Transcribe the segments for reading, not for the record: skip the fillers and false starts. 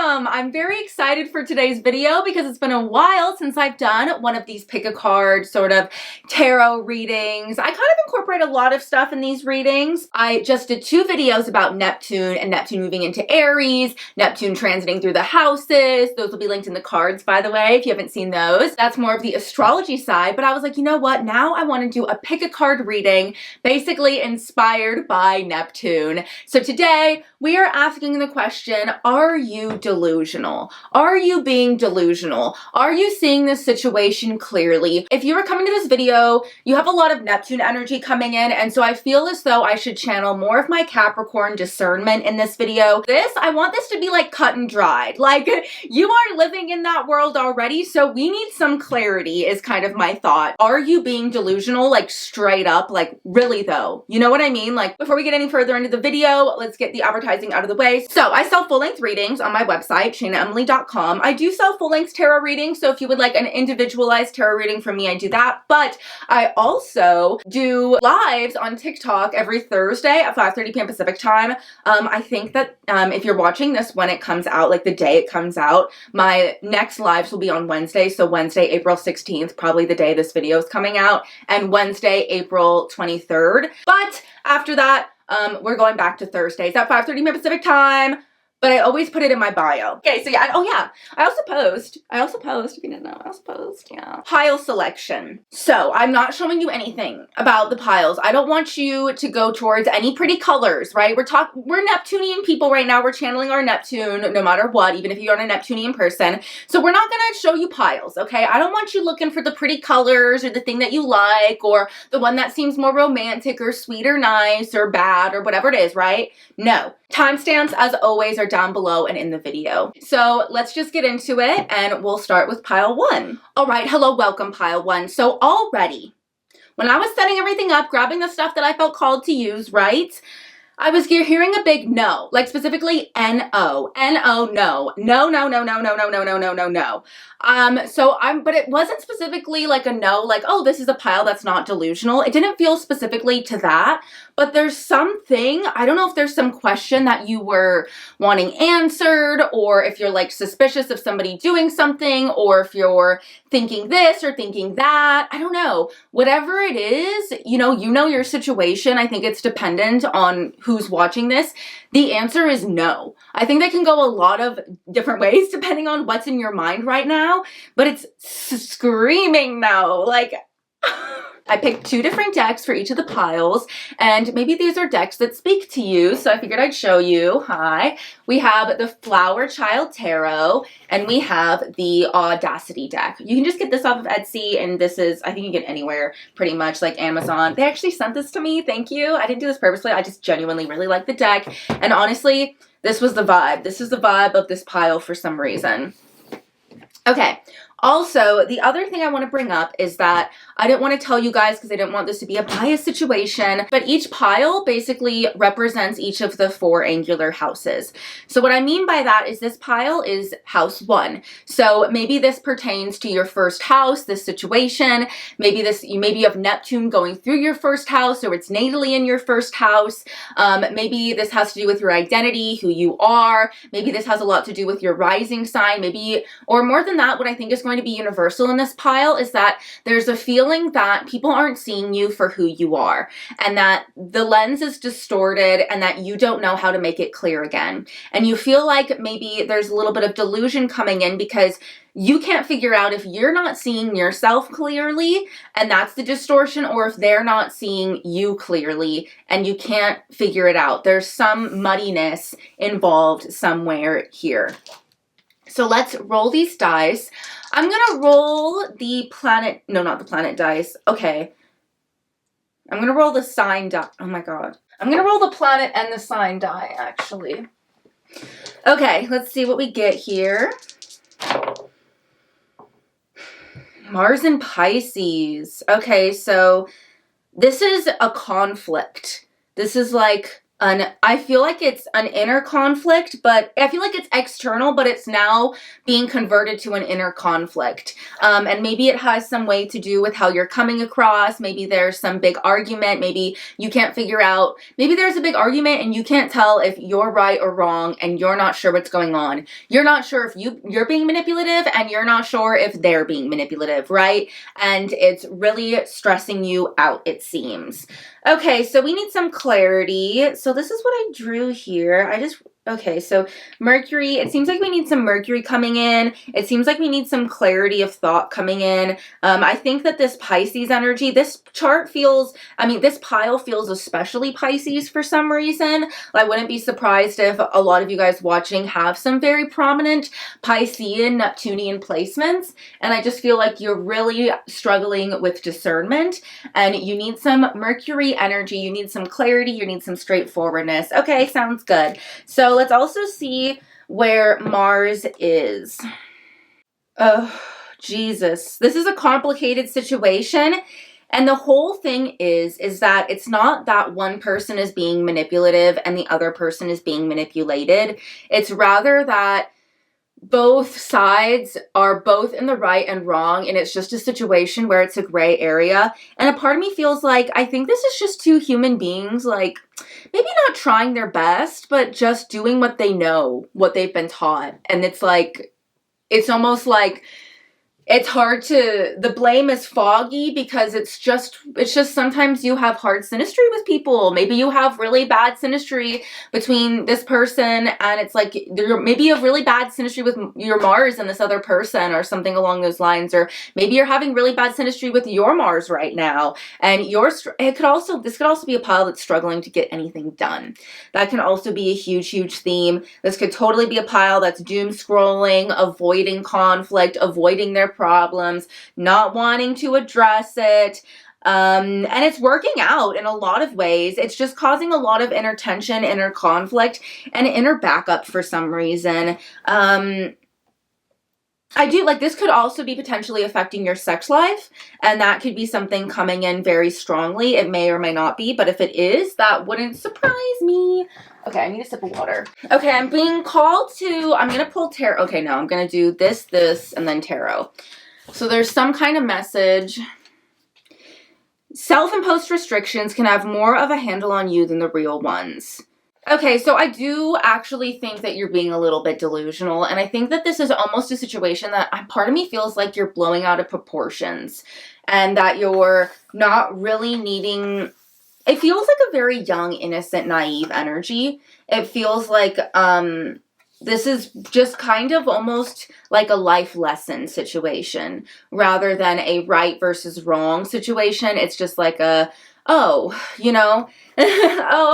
welcome! I'm very excited for today's video because it's been a while since I've done one of these pick a card sort of tarot readings. I kind of incorporate a lot of stuff in these readings. I just did 2 videos about Neptune and Neptune moving into Aries, Neptune transiting through the houses. Those will be linked in the cards, by the way, if you haven't seen those. That's more of the astrology side, but I was like, you know what? Now I want to do a pick a card reading, basically inspired by Neptune. So today we are asking the question, are you delusional? Are you being delusional? Are you seeing this situation clearly? If you are coming to this video, you have a lot of Neptune energy coming in, and so I feel as though I should channel more of my Capricorn discernment in this video. I want this to be like cut and dried. Like, you are living in that world already, so we need some clarity is kind of my thought. Are you being delusional? Like straight up, like really though. You know what I mean? Like before we get any further into the video, let's get the advertising out of the way. So I sell full-length readings on my website, shainaemily.com. I do sell full-length tarot readings, so if you would like an individualized tarot reading from me, I do that. But I also do lives on TikTok every Thursday at 5:30 p.m. Pacific time. I think that if you're watching this when it comes out, like the day it comes out, my next lives will be on Wednesday. So Wednesday, April 16th, probably the day this video is coming out, and Wednesday, April 23rd. But after that, we're going back to Thursdays at 5:30 p.m. Pacific time. But I always put it in my bio. Okay, so yeah, oh yeah, I also post, if you didn't know, I also post, yeah. Pile selection. So I'm not showing you anything about the piles. I don't want you to go towards any pretty colors, right? We're Neptunian people right now. We're channeling our Neptune no matter what, even if you're not a Neptunian person. So we're not gonna show you piles, okay? I don't want you looking for the pretty colors or the thing that you like or the one that seems more romantic or sweet or nice or bad or whatever it is, right? No. Timestamps, as always, are down below and in the video. So let's just get into it, and we'll start with pile 1. All right, hello, welcome, pile 1. So already, when I was setting everything up, grabbing the stuff that I felt called to use, right, I was hearing a big no, like specifically N-O. N-O, no. No, no, no, no, no, no, no, no, no, no, no. But it wasn't specifically like a no, like, oh, this is a pile that's not delusional. It didn't feel specifically to that, but there's something, I don't know if there's some question that you were wanting answered, or if you're like suspicious of somebody doing something, or if you're thinking this or thinking that, I don't know. Whatever it is, you know your situation. I think it's dependent on who's watching this. The answer is no. I think that can go a lot of different ways depending on what's in your mind right now, but it's screaming no. Like, I picked 2 different decks for each of the piles, and maybe these are decks that speak to you, so I figured I'd show you. Hi. We have the Flower Child Tarot, and we have the Audacity deck. You can just get this off of Etsy, and this is, I think you can get anywhere, pretty much, like Amazon. They actually sent this to me, thank you. I didn't do this purposely, I just genuinely really like the deck, and honestly, this was the vibe. This is the vibe of this pile for some reason. Okay. Also, the other thing I want to bring up is that I didn't want to tell you guys because I didn't want this to be a biased situation, but each pile basically represents each of the 4 angular houses. So what I mean by that is this pile is house 1. So maybe this pertains to your first house, this situation. Maybe you have Neptune going through your first house, or it's natally in your first house. Maybe this has to do with your identity, who you are. Maybe this has a lot to do with your rising sign. Maybe, or more than that, what I think is going to be universal in this pile is that there's a feeling that people aren't seeing you for who you are, and that the lens is distorted, and that you don't know how to make it clear again. And you feel like maybe there's a little bit of delusion coming in because you can't figure out if you're not seeing yourself clearly, and that's the distortion, or if they're not seeing you clearly and you can't figure it out. There's some muddiness involved somewhere here. So let's roll these dice. I'm gonna roll the planet, no, not the planet dice. Okay. I'm gonna roll the sign die. Oh my God. I'm gonna roll the planet and the sign die, actually. Okay, let's see what we get here. Mars and Pisces. Okay, so this is a conflict. This is like I feel like it's an inner conflict, but I feel like it's external, but it's now being converted to an inner conflict. And maybe it has some way to do with how you're coming across. Maybe there's some big argument. Maybe you can't figure out, maybe there's a big argument and you can't tell if you're right or wrong and you're not sure what's going on. You're not sure if you're being manipulative and you're not sure if they're being manipulative, right? And it's really stressing you out, it seems. Okay, so we need some clarity. So this is what I drew here. Okay, so Mercury, it seems like we need some Mercury coming in. It seems like we need some clarity of thought coming in. I think that this Pisces energy, this chart feels, this pile feels especially Pisces for some reason. I wouldn't be surprised if a lot of you guys watching have some very prominent Piscean, Neptunian placements. And I just feel like you're really struggling with discernment and you need some Mercury energy. You need some clarity. You need some straightforwardness. Okay, sounds good. So let's also see where Mars is. Oh, Jesus. This is a complicated situation. And the whole thing is that it's not that one person is being manipulative and the other person is being manipulated. It's rather that both sides are both in the right and wrong, and it's just a situation where it's a gray area. And a part of me feels like I think this is just two human beings, like maybe not trying their best, but just doing what they know, what they've been taught. And it's like, it's almost like it's hard to, the blame is foggy because it's just sometimes you have hard synastry with people. Maybe you have really bad synastry between this person and it's like, maybe you have really bad synastry with your Mars and this other person or something along those lines. Or maybe you're having really bad synastry with your Mars right now. And this could also be a pile that's struggling to get anything done. That can also be a huge, huge theme. This could totally be a pile that's doom scrolling, avoiding conflict, avoiding their problems, not wanting to address it. And it's working out in a lot of ways. It's just causing a lot of inner tension, inner conflict, and inner backup for some reason. This could also be potentially affecting your sex life, and that could be something coming in very strongly. It may or may not be, but if it is, that wouldn't surprise me. Okay, I need a sip of water. Okay, I'm being called to, I'm going to pull tarot. Okay, no, I'm going to do this, and then tarot. So there's some kind of message. Self-imposed restrictions can have more of a handle on you than the real ones. Okay, so I do actually think that you're being a little bit delusional, and I think that this is almost a situation that part of me feels like you're blowing out of proportions, and that you're not really needing, it feels like a very young, innocent, naive energy. It feels like, this is just kind of almost like a life lesson situation, rather than a right versus wrong situation. It's just like oh, oh,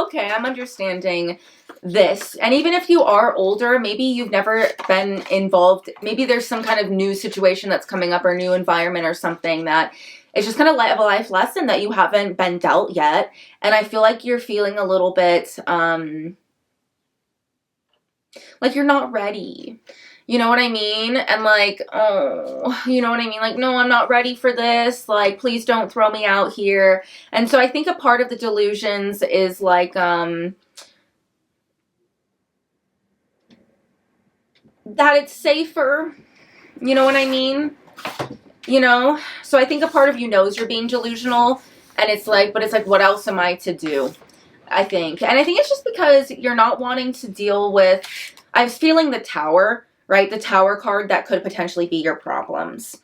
okay, I'm understanding this. And even if you are older, maybe you've never been involved, maybe there's some kind of new situation that's coming up or new environment or something that it's just kind of a life lesson that you haven't been dealt yet. And I feel like you're feeling a little bit, like you're not ready. You know what I mean? And like, oh, you know what I mean? Like, no, I'm not ready for this. Like, please don't throw me out here. And so I think a part of the delusions is like, that it's safer. You know what I mean? So I think a part of you knows you're being delusional, and it's like, but it's like, what else am I to do? I think. And I think it's just because you're not wanting to deal with, I was feeling the Tower, right? The Tower card that could potentially be your problems.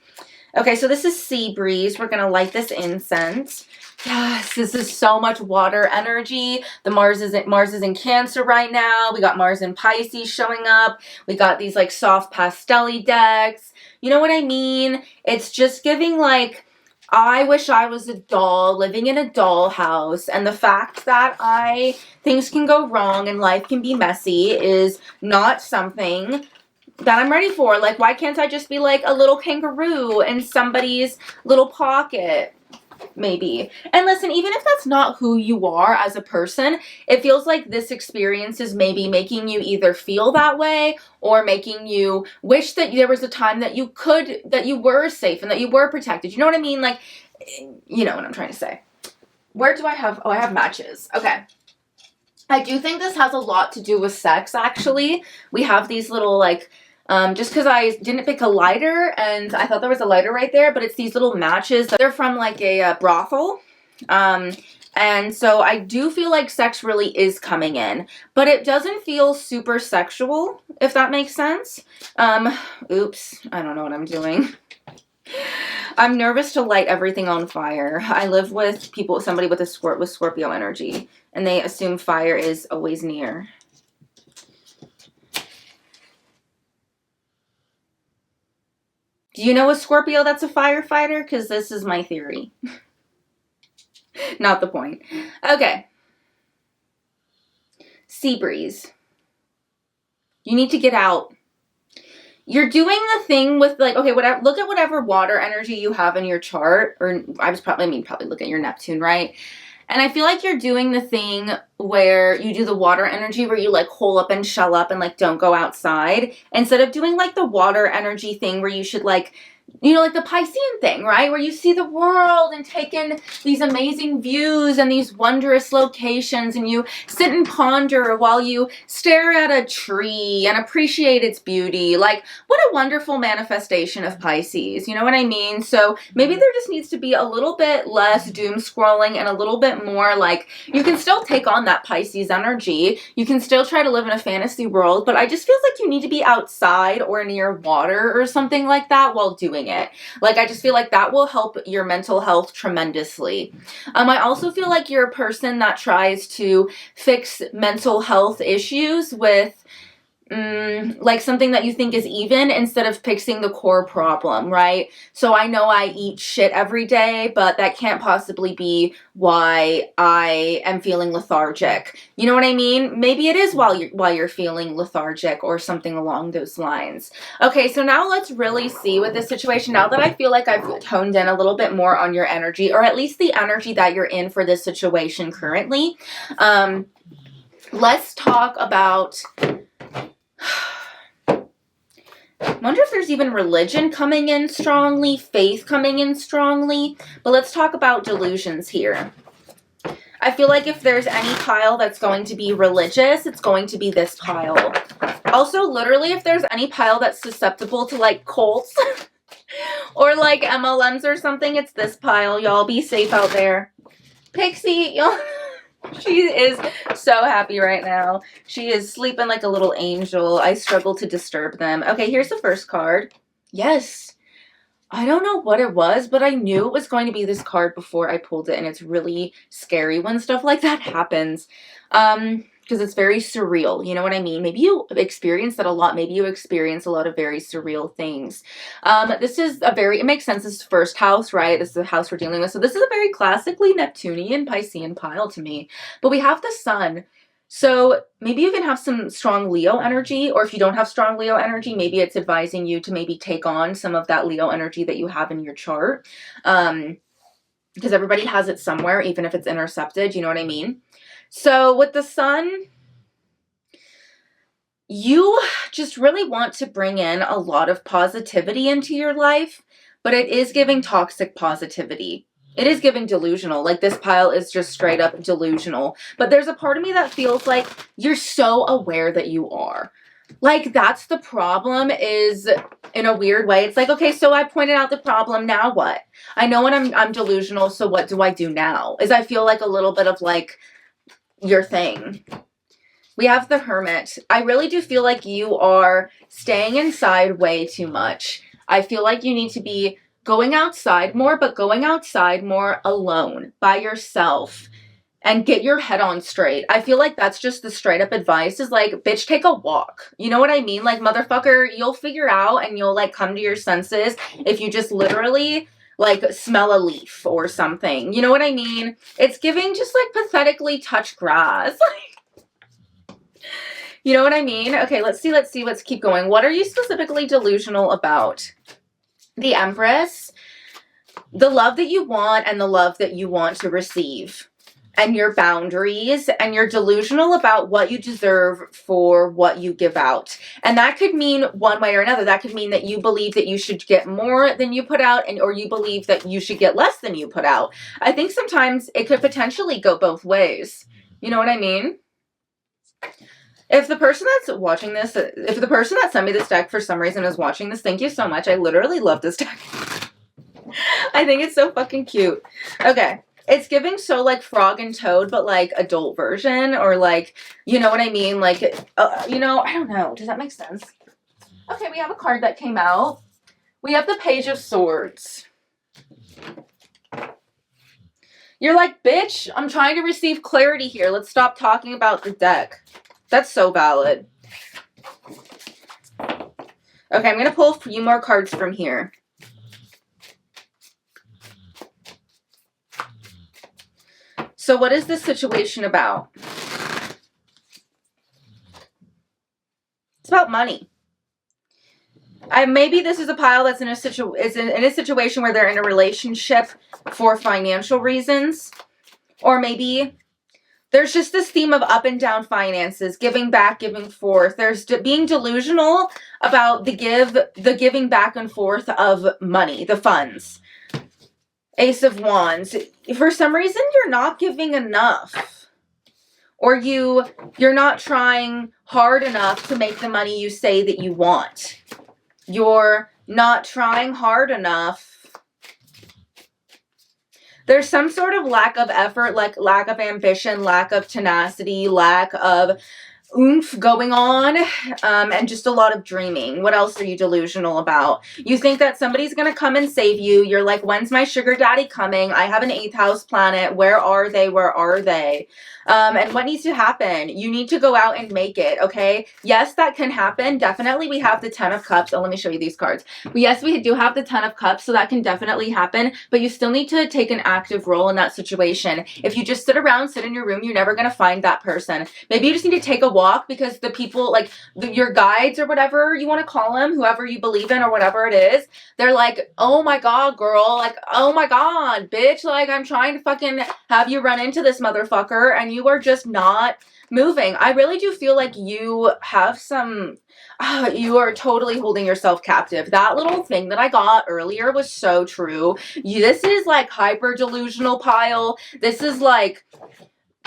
Okay, so this is Sea Breeze. We're going to light this incense. Yes, this is so much water energy. The Mars is in Cancer right now. We got Mars in Pisces showing up. We got these like soft pastel-y decks. You know what I mean? It's just giving like, I wish I was a doll living in a doll house, and the fact that things can go wrong and life can be messy is not something that I'm ready for. Like, why can't I just be like a little kangaroo in somebody's little pocket? Maybe. And listen, even if that's not who you are as a person, it feels like this experience is maybe making you either feel that way or making you wish that there was a time that you were safe and that you were protected. You know what I mean? Like, you know what I'm trying to say. Where do I have, I have matches. Okay. I do think this has a lot to do with sex, actually. We have these little, like, just because I didn't pick a lighter, and I thought there was a lighter right there, but it's these little matches. They're from, like, a brothel. And so I do feel like sex really is coming in, but it doesn't feel super sexual, if that makes sense. Oops, I don't know what I'm doing. I'm nervous to light everything on fire. I live with somebody with Scorpio energy, and they assume fire is always near. Do you know a Scorpio that's a firefighter? Because this is my theory. Not the point. Okay. Sea breeze. You need to get out. You're doing the thing with, like, okay, whatever. Look at whatever water energy you have in your chart, or probably look at your Neptune, right? And I feel like you're doing the thing where you do the water energy where you, like, hole up and shell up and, like, don't go outside, instead of doing, like, the water energy thing where you should, like, you know, like the Piscean thing, right? Where you see the world and take in these amazing views and these wondrous locations, and you sit and ponder while you stare at a tree and appreciate its beauty. Like, what a wonderful manifestation of Pisces. You know what I mean? So maybe there just needs to be a little bit less doom scrolling and a little bit more, like, you can still take on that Pisces energy. You can still try to live in a fantasy world, but I just feel like you need to be outside or near water or something like that while doing it. Like, I just feel like that will help your mental health tremendously. I also feel like you're a person that tries to fix mental health issues with like something that you think is even, instead of fixing the core problem, right? So I know I eat shit every day, but that can't possibly be why I am feeling lethargic. You know what I mean? Maybe it is while you're feeling lethargic or something along those lines. Okay, so now let's really see with this situation. Now that I feel like I've honed in a little bit more on your energy, or at least the energy that you're in for this situation currently, let's talk about... I wonder if there's even religion coming in strongly, faith coming in strongly, but let's talk about delusions here. I feel like if there's any pile that's going to be religious, it's going to be this pile. Also, literally, if there's any pile that's susceptible to, like, cults or, like, MLMs or something, it's this pile. Y'all be safe out there. Pixie, y'all... She is so happy right now. She is sleeping like a little angel. I struggle to disturb them. Okay, here's the first card. Yes. I don't know what it was, but I knew it was going to be this card before I pulled it, and it's really scary when stuff like that happens. Because it's very surreal, you know what I mean? Maybe you experience that a lot. Maybe you experience a lot of very surreal things. This is it makes sense, this is first house, right? This is the house we're dealing with. So this is a very classically Neptunian, Piscean pile to me. But we have the sun. So maybe you can have some strong Leo energy, or if you don't have strong Leo energy, maybe it's advising you to maybe take on some of that Leo energy that you have in your chart. Because everybody has it somewhere, even if it's intercepted, you know what I mean? So with the sun, you just really want to bring in a lot of positivity into your life, but it is giving toxic positivity. It is giving delusional. Like, this pile is just straight up delusional. But there's a part of me that feels like you're so aware that you are. Like, that's the problem, is in a weird way. It's like, okay, so I pointed out the problem, now what? I know when I'm delusional, so what do I do now? Is I feel like a little bit of, like, your thing. We have the Hermit. I really do feel like you are staying inside way too much. I feel like you need to be going outside more, but going outside more alone, by yourself, and get your head on straight. I feel like that's just the straight up advice, is like, bitch, take a walk. You know what I mean? Like, motherfucker, you'll figure out and you'll, like, come to your senses if you just literally, like, smell a leaf or something. You know what I mean? It's giving just, like, pathetically touch grass. You know what I mean? Okay, let's see. Let's keep going. What are you specifically delusional about? The Empress. The love that you want and the love that you want to receive. And your boundaries, and you're delusional about what you deserve for what you give out. And that could mean one way or another. That could mean that you believe that you should get more than you put out, or you believe that you should get less than you put out. I think sometimes it could potentially go both ways. You know what I mean? If the person that's watching this, if the person that sent me this deck for some reason is watching this, thank you so much. I literally love this deck. I think it's so fucking cute. Okay. It's giving so like Frog and Toad, but like adult version, or like, you know what I mean? Like, you know, I don't know. Does that make sense? Okay, we have a card that came out. We have the Page of Swords. You're like, bitch, I'm trying to receive clarity here. Let's stop talking about the deck. That's so valid. Okay, I'm going to pull a few more cards from here. So what is this situation about? It's about money. Maybe this is a pile that's in a situation where they're in a relationship for financial reasons. Or maybe there's just this theme of up and down finances, giving back, giving forth. There's being delusional about the giving back and forth of money, the funds. Ace of Wands. For some reason, you're not giving enough. Or you're not trying hard enough to make the money you say that you want. You're not trying hard enough. There's some sort of lack of effort, like lack of ambition, lack of tenacity, lack of oomph going on, and just a lot of dreaming. What else are you delusional about? You think that somebody's gonna come and save you. You're like, when's my sugar daddy coming? I have an 8th house planet. Where are they? Where are they? And what needs to happen? You need to go out and make it, okay? Yes, that can happen. Definitely we have the 10 of Cups. Oh, let me show you these cards. Yes, we do have the 10 of Cups, so that can definitely happen, but you still need to take an active role in that situation. If you just sit around, sit in your room, you're never going to find that person. Maybe you just need to take a walk, because the people, like your guides or whatever you want to call them, whoever you believe in or whatever it is, they're like, oh my God, girl, like, oh my God, bitch, like I'm trying to fucking have you run into this motherfucker and you are just not moving. I really do feel like you have some, you are totally holding yourself captive. That little thing that I got earlier was so true. This is like hyper delusional pile. This is like,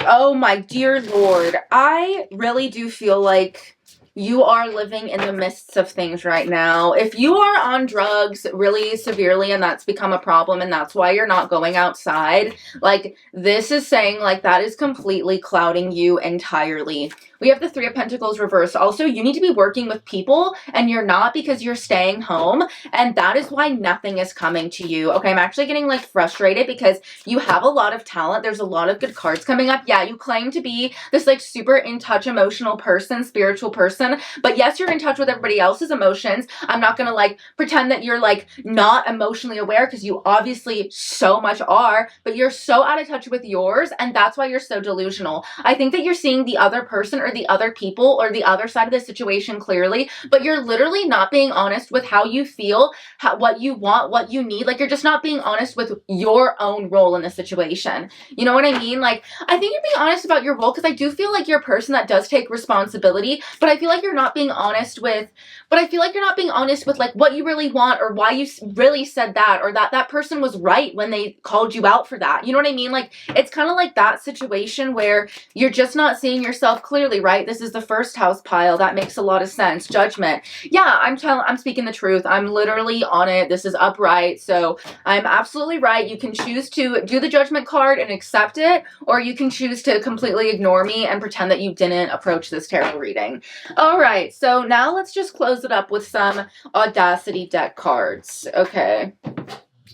oh my dear Lord. I really do feel like you are living in the midst of things right now. If you are on drugs really severely and that's become a problem and that's why you're not going outside, like this is saying like that is completely clouding you entirely. We have the 3 of Pentacles reversed. Also, you need to be working with people and you're not, because you're staying home, and that is why nothing is coming to you. Okay, I'm actually getting like frustrated because you have a lot of talent. There's a lot of good cards coming up. Yeah, you claim to be this like super in touch emotional person, spiritual person, but yes, you're in touch with everybody else's emotions. I'm not gonna like pretend that you're like not emotionally aware, because you obviously so much are, but you're so out of touch with yours, and that's why you're so delusional. I think that you're seeing the other person or the other people or the other side of the situation clearly, but you're literally not being honest with how you feel, what you want, what you need. Like you're just not being honest with your own role in the situation. You know what I mean? Like I think you're being honest about your role, because I do feel like you're a person that does take responsibility, but I feel like you're not being honest with, like what you really want, or why you really said that, or that person was right when they called you out for that. You know what I mean? Like it's kind of like that situation where you're just not seeing yourself clearly, right? This is the 1st house pile. That makes a lot of sense. Judgment. Yeah, I'm speaking the truth. I'm literally on it. This is upright. So I'm absolutely right. You can choose to do the Judgment card and accept it, or you can choose to completely ignore me and pretend that you didn't approach this tarot reading. All right. So now let's just close it up with some Audacity deck cards. Okay.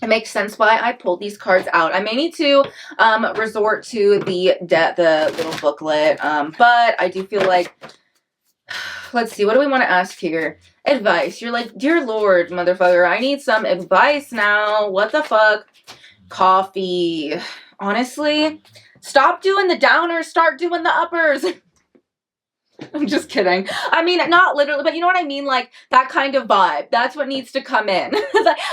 It makes sense why I pulled these cards out. I may need to resort to the little booklet, but I do feel like, let's see, what do we want to ask here? Advice. You're like, dear Lord, motherfucker, I need some advice now. What the fuck? Coffee. Honestly, stop doing the downers, start doing the uppers. I'm just kidding. I mean, not literally, but you know what I mean? Like, that kind of vibe. That's what needs to come in.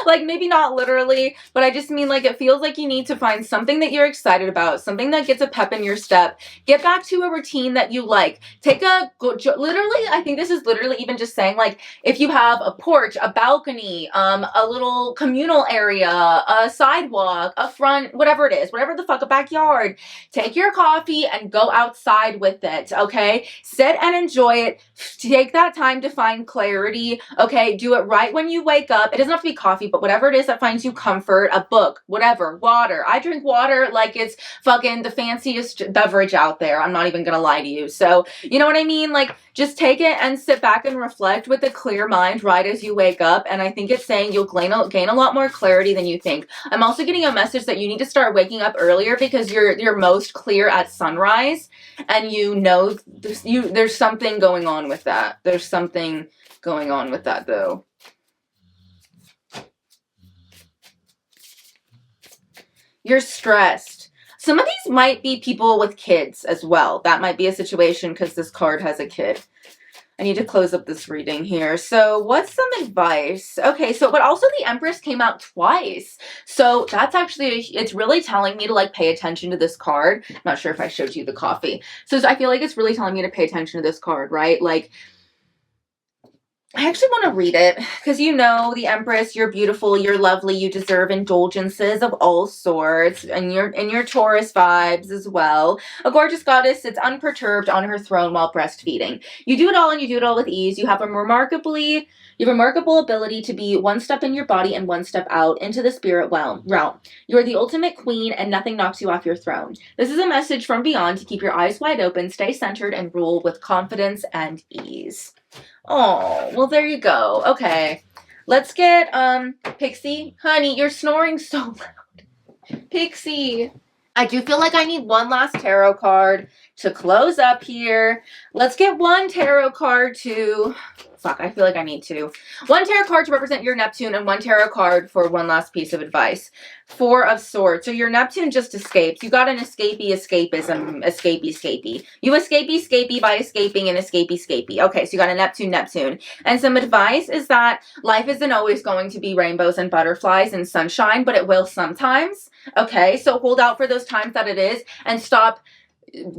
Like, maybe not literally, but I just mean, like, it feels like you need to find something that you're excited about, something that gets a pep in your step. Get back to a routine that you like. Literally, I think this is literally even just saying, like, if you have a porch, a balcony, a little communal area, a sidewalk, a front, whatever it is, whatever the fuck, a backyard, take your coffee and go outside with it, okay? Sit and enjoy it. Take that time to find clarity, okay? Do it right when you wake up. It doesn't have to be coffee, but whatever it is that finds you comfort, a book, whatever, water. I drink water like it's fucking the fanciest beverage out there. I'm not even gonna lie to you. So, you know what I mean? Like, just take it and sit back and reflect with a clear mind right as you wake up. And I think it's saying you'll gain a lot more clarity than you think. I'm also getting a message that you need to start waking up earlier because you're most clear at sunrise, and you know there's something going on with that. There's something going on with that though. You're stressed. Some of these might be people with kids as well. That might be a situation because this card has a kid. I need to close up this reading here. So what's some advice? Okay, so, but also the Empress came out twice. So that's actually, it's really telling me to like pay attention to this card. I'm not sure if I showed you the coffee. So I feel like it's really telling me to pay attention to this card, right? Like, I actually want to read it because you know, the Empress, you're beautiful, you're lovely, you deserve indulgences of all sorts, and you're in your Taurus vibes as well. A gorgeous goddess sits unperturbed on her throne while breastfeeding. You do it all and you do it all with ease. You have a remarkable ability to be one step in your body and one step out into the spirit realm. You are the ultimate queen and nothing knocks you off your throne. This is a message from beyond to keep your eyes wide open, stay centered, and rule with confidence and ease. Oh, well, there you go. Okay. Let's get, Pixie. Honey, you're snoring so loud. Pixie. I do feel like I need one last tarot card to close up here. Let's get one tarot card to... Fuck, I feel like I need two. One tarot card to represent your Neptune and one tarot card for one last piece of advice. Four of Swords. So your Neptune just escaped. You got an escapism, escapey. You escapey by escaping and escapey. Okay, so you got a Neptune. And some advice is that life isn't always going to be rainbows and butterflies and sunshine, but it will sometimes. Okay, so hold out for those times that it is and stop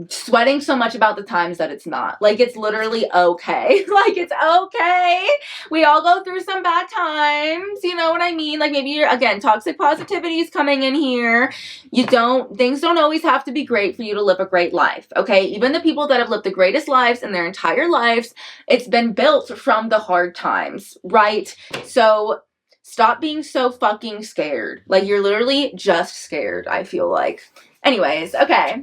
sweating so much about the times that it's not. Like, it's literally okay. Like, it's okay. We all go through some bad times. You know what I mean? Like, maybe you're, again, toxic positivity is coming in here. Things don't always have to be great for you to live a great life. Okay. Even the people that have lived the greatest lives in their entire lives, it's been built from the hard times, right? So stop being so fucking scared. Like, you're literally just scared, I feel like. Anyways, okay.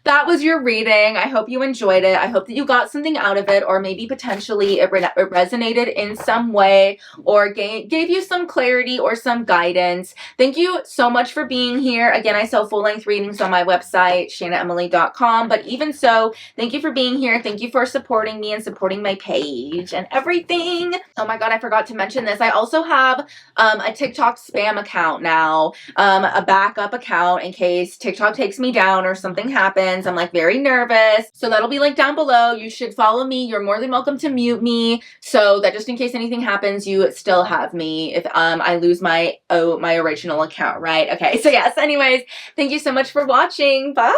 That was your reading. I hope you enjoyed it. I hope that you got something out of it, or maybe potentially it resonated in some way, or gave you some clarity or some guidance. Thank you so much for being here. Again, I sell full-length readings on my website, shainaemily.com. But even so, thank you for being here. Thank you for supporting me and supporting my page and everything. Oh my God, I forgot to mention this. I also have a TikTok spam account now, a backup account in case TikTok takes me down or something happens. I'm like very nervous. So that'll be linked down below. You should follow me. You're more than welcome to mute me so that just in case anything happens, you still have me if I lose my original account, right? Okay, so yes, anyways, thank you so much for watching. Bye.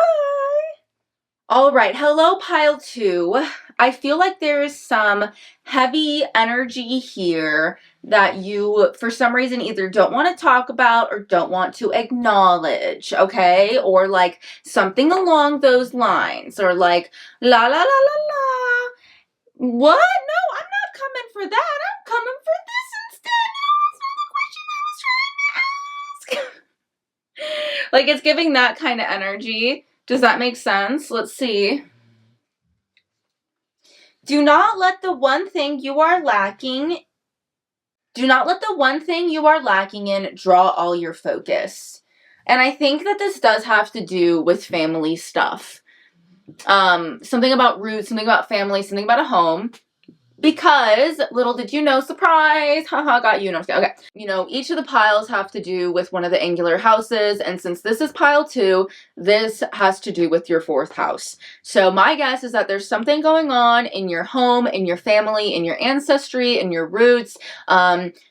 All right, hello pile 2. I feel like there is some heavy energy here that you, for some reason, either don't want to talk about or don't want to acknowledge, okay? Or like something along those lines, or like, la la la la la. What? No, I'm not coming for that. I'm coming for this instead. No, that's not the question I was trying to ask. Like, it's giving that kind of energy. Does that make sense? Let's see. Do not let the one thing you are lacking in draw all your focus. And I think that this does have to do with family stuff. Something about roots, something about family, something about a home. Because, little did you know, surprise, haha, got you, no, okay. You know, each of the piles have to do with one of the angular houses, and since this is pile 2, this has to do with your 4th house. So my guess is that there's something going on in your home, in your family, in your ancestry, in your roots.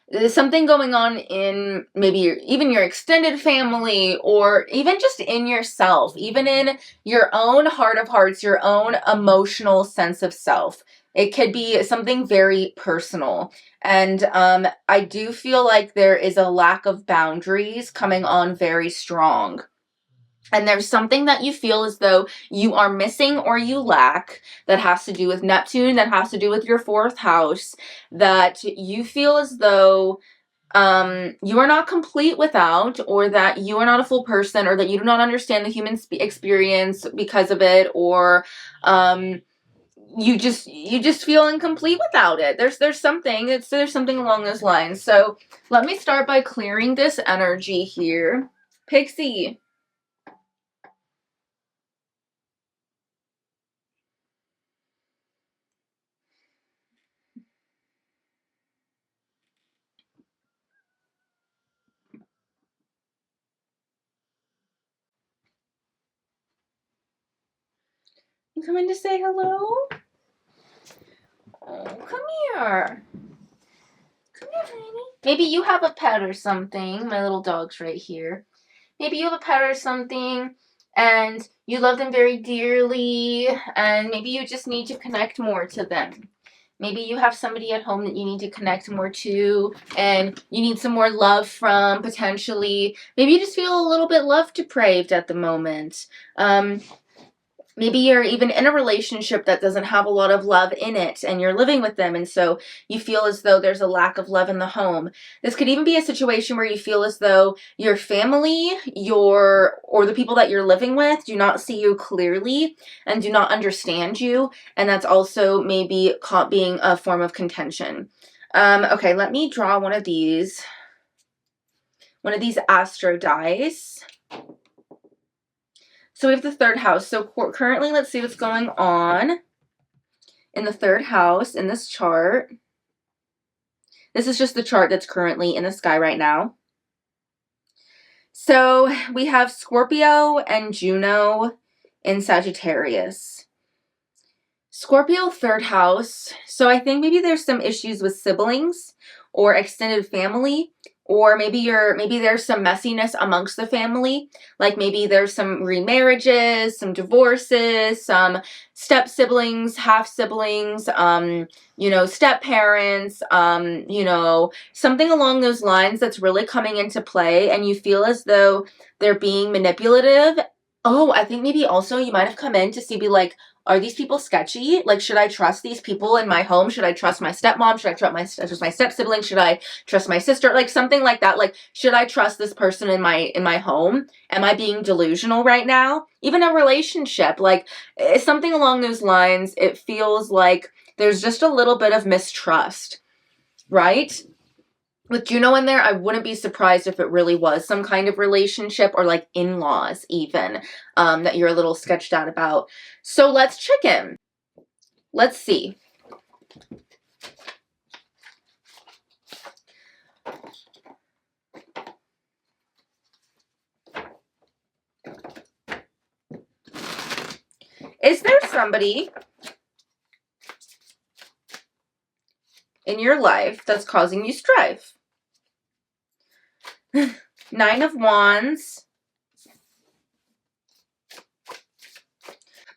There's something going on in maybe even your extended family, or even just in yourself, even in your own heart of hearts, your own emotional sense of self. It could be something very personal. And I do feel like there is a lack of boundaries coming on very strong. And there's something that you feel as though you are missing or you lack that has to do with Neptune, that has to do with your 4th house, that you feel as though you are not complete without, or that you are not a full person, or that you do not understand the human experience because of it, or you just feel incomplete without it. There's something along those lines. So let me start by clearing this energy here. Pixie. You coming to say hello? Oh, come here. Come here, honey. Maybe you have a pet or something. My little dog's right here. Maybe you have a pet or something, and you love them very dearly, and maybe you just need to connect more to them. Maybe you have somebody at home that you need to connect more to, and you need some more love from, potentially. Maybe you just feel a little bit love depraved at the moment. Maybe you're even in a relationship that doesn't have a lot of love in it, and you're living with them, and so you feel as though there's a lack of love in the home. This could even be a situation where you feel as though your family, or the people that you're living with do not see you clearly and do not understand you, and that's also maybe caught being a form of contention. Okay, let me draw one of these astro dice. So we have the 3rd house. So currently, let's see what's going on in the 3rd house in this chart. This is just the chart that's currently in the sky right now. So we have Scorpio and Juno in Sagittarius. Scorpio 3rd house. So I think maybe there's some issues with siblings or extended family, or maybe there's some messiness amongst the family. Like maybe there's some remarriages, some divorces, some step siblings, half siblings, step parents, something along those lines that's really coming into play, and you feel as though they're being manipulative. Oh, I think maybe also you might have come in to see, be like, are these people sketchy? Like, should I trust these people in my home? Should I trust my stepmom? Should I trust my step sibling? Should I trust my sister? Like something like that. Like, should I trust this person in my home? Am I being delusional right now? Even a relationship, like something along those lines. It feels like there's just a little bit of mistrust, right? With Juno in there, I wouldn't be surprised if it really was some kind of relationship, or like in-laws even, that you're a little sketched out about. So let's check in. Let's see. Is there somebody in your life that's causing you strife? 9 of Wands.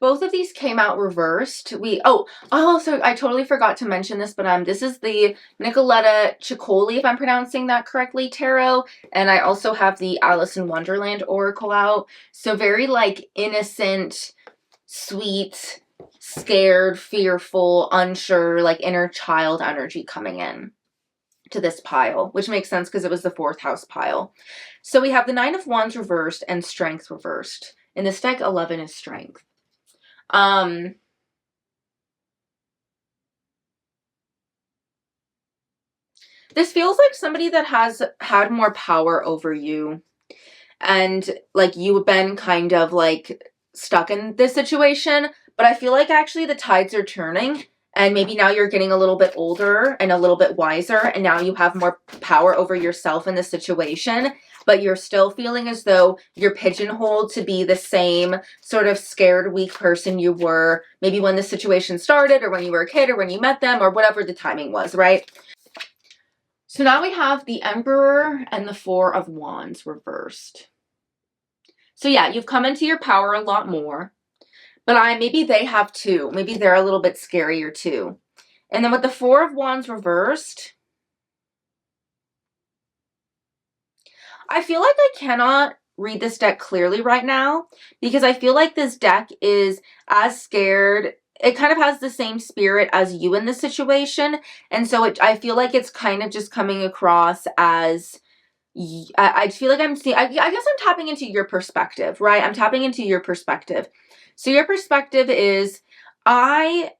Both of these came out reversed. So I totally forgot to mention this, but this is the Nicoletta Ciccoli, if I'm pronouncing that correctly, tarot, and I also have the Alice in Wonderland oracle out. So very like innocent, sweet, scared, fearful, unsure, like inner child energy coming in to this pile, which makes sense because it was the 4th house pile. So we have the 9 of Wands reversed and Strength reversed. In this deck, 11 is Strength. This feels like somebody that has had more power over you, and like you've been kind of like stuck in this situation, but I feel like actually the tides are turning, And maybe now you're getting a little bit older and a little bit wiser, and now you have more power over yourself in the situation, but you're still feeling as though you're pigeonholed to be the same sort of scared, weak person you were maybe when the situation started, or when you were a kid, or when you met them, or whatever the timing was, right? So now we have the Emperor and the Four of Wands reversed. So yeah, you've come into your power a lot more. But maybe they have too. Maybe they're a little bit scarier too. And then with the Four of Wands reversed, I feel like I cannot read this deck clearly right now, because I feel like this deck is as scared. It kind of has the same spirit as you in this situation. And so I feel like it's kind of just coming across as, I feel like I'm seeing, I guess I'm tapping into your perspective, right? I'm tapping into your perspective. So your perspective is, I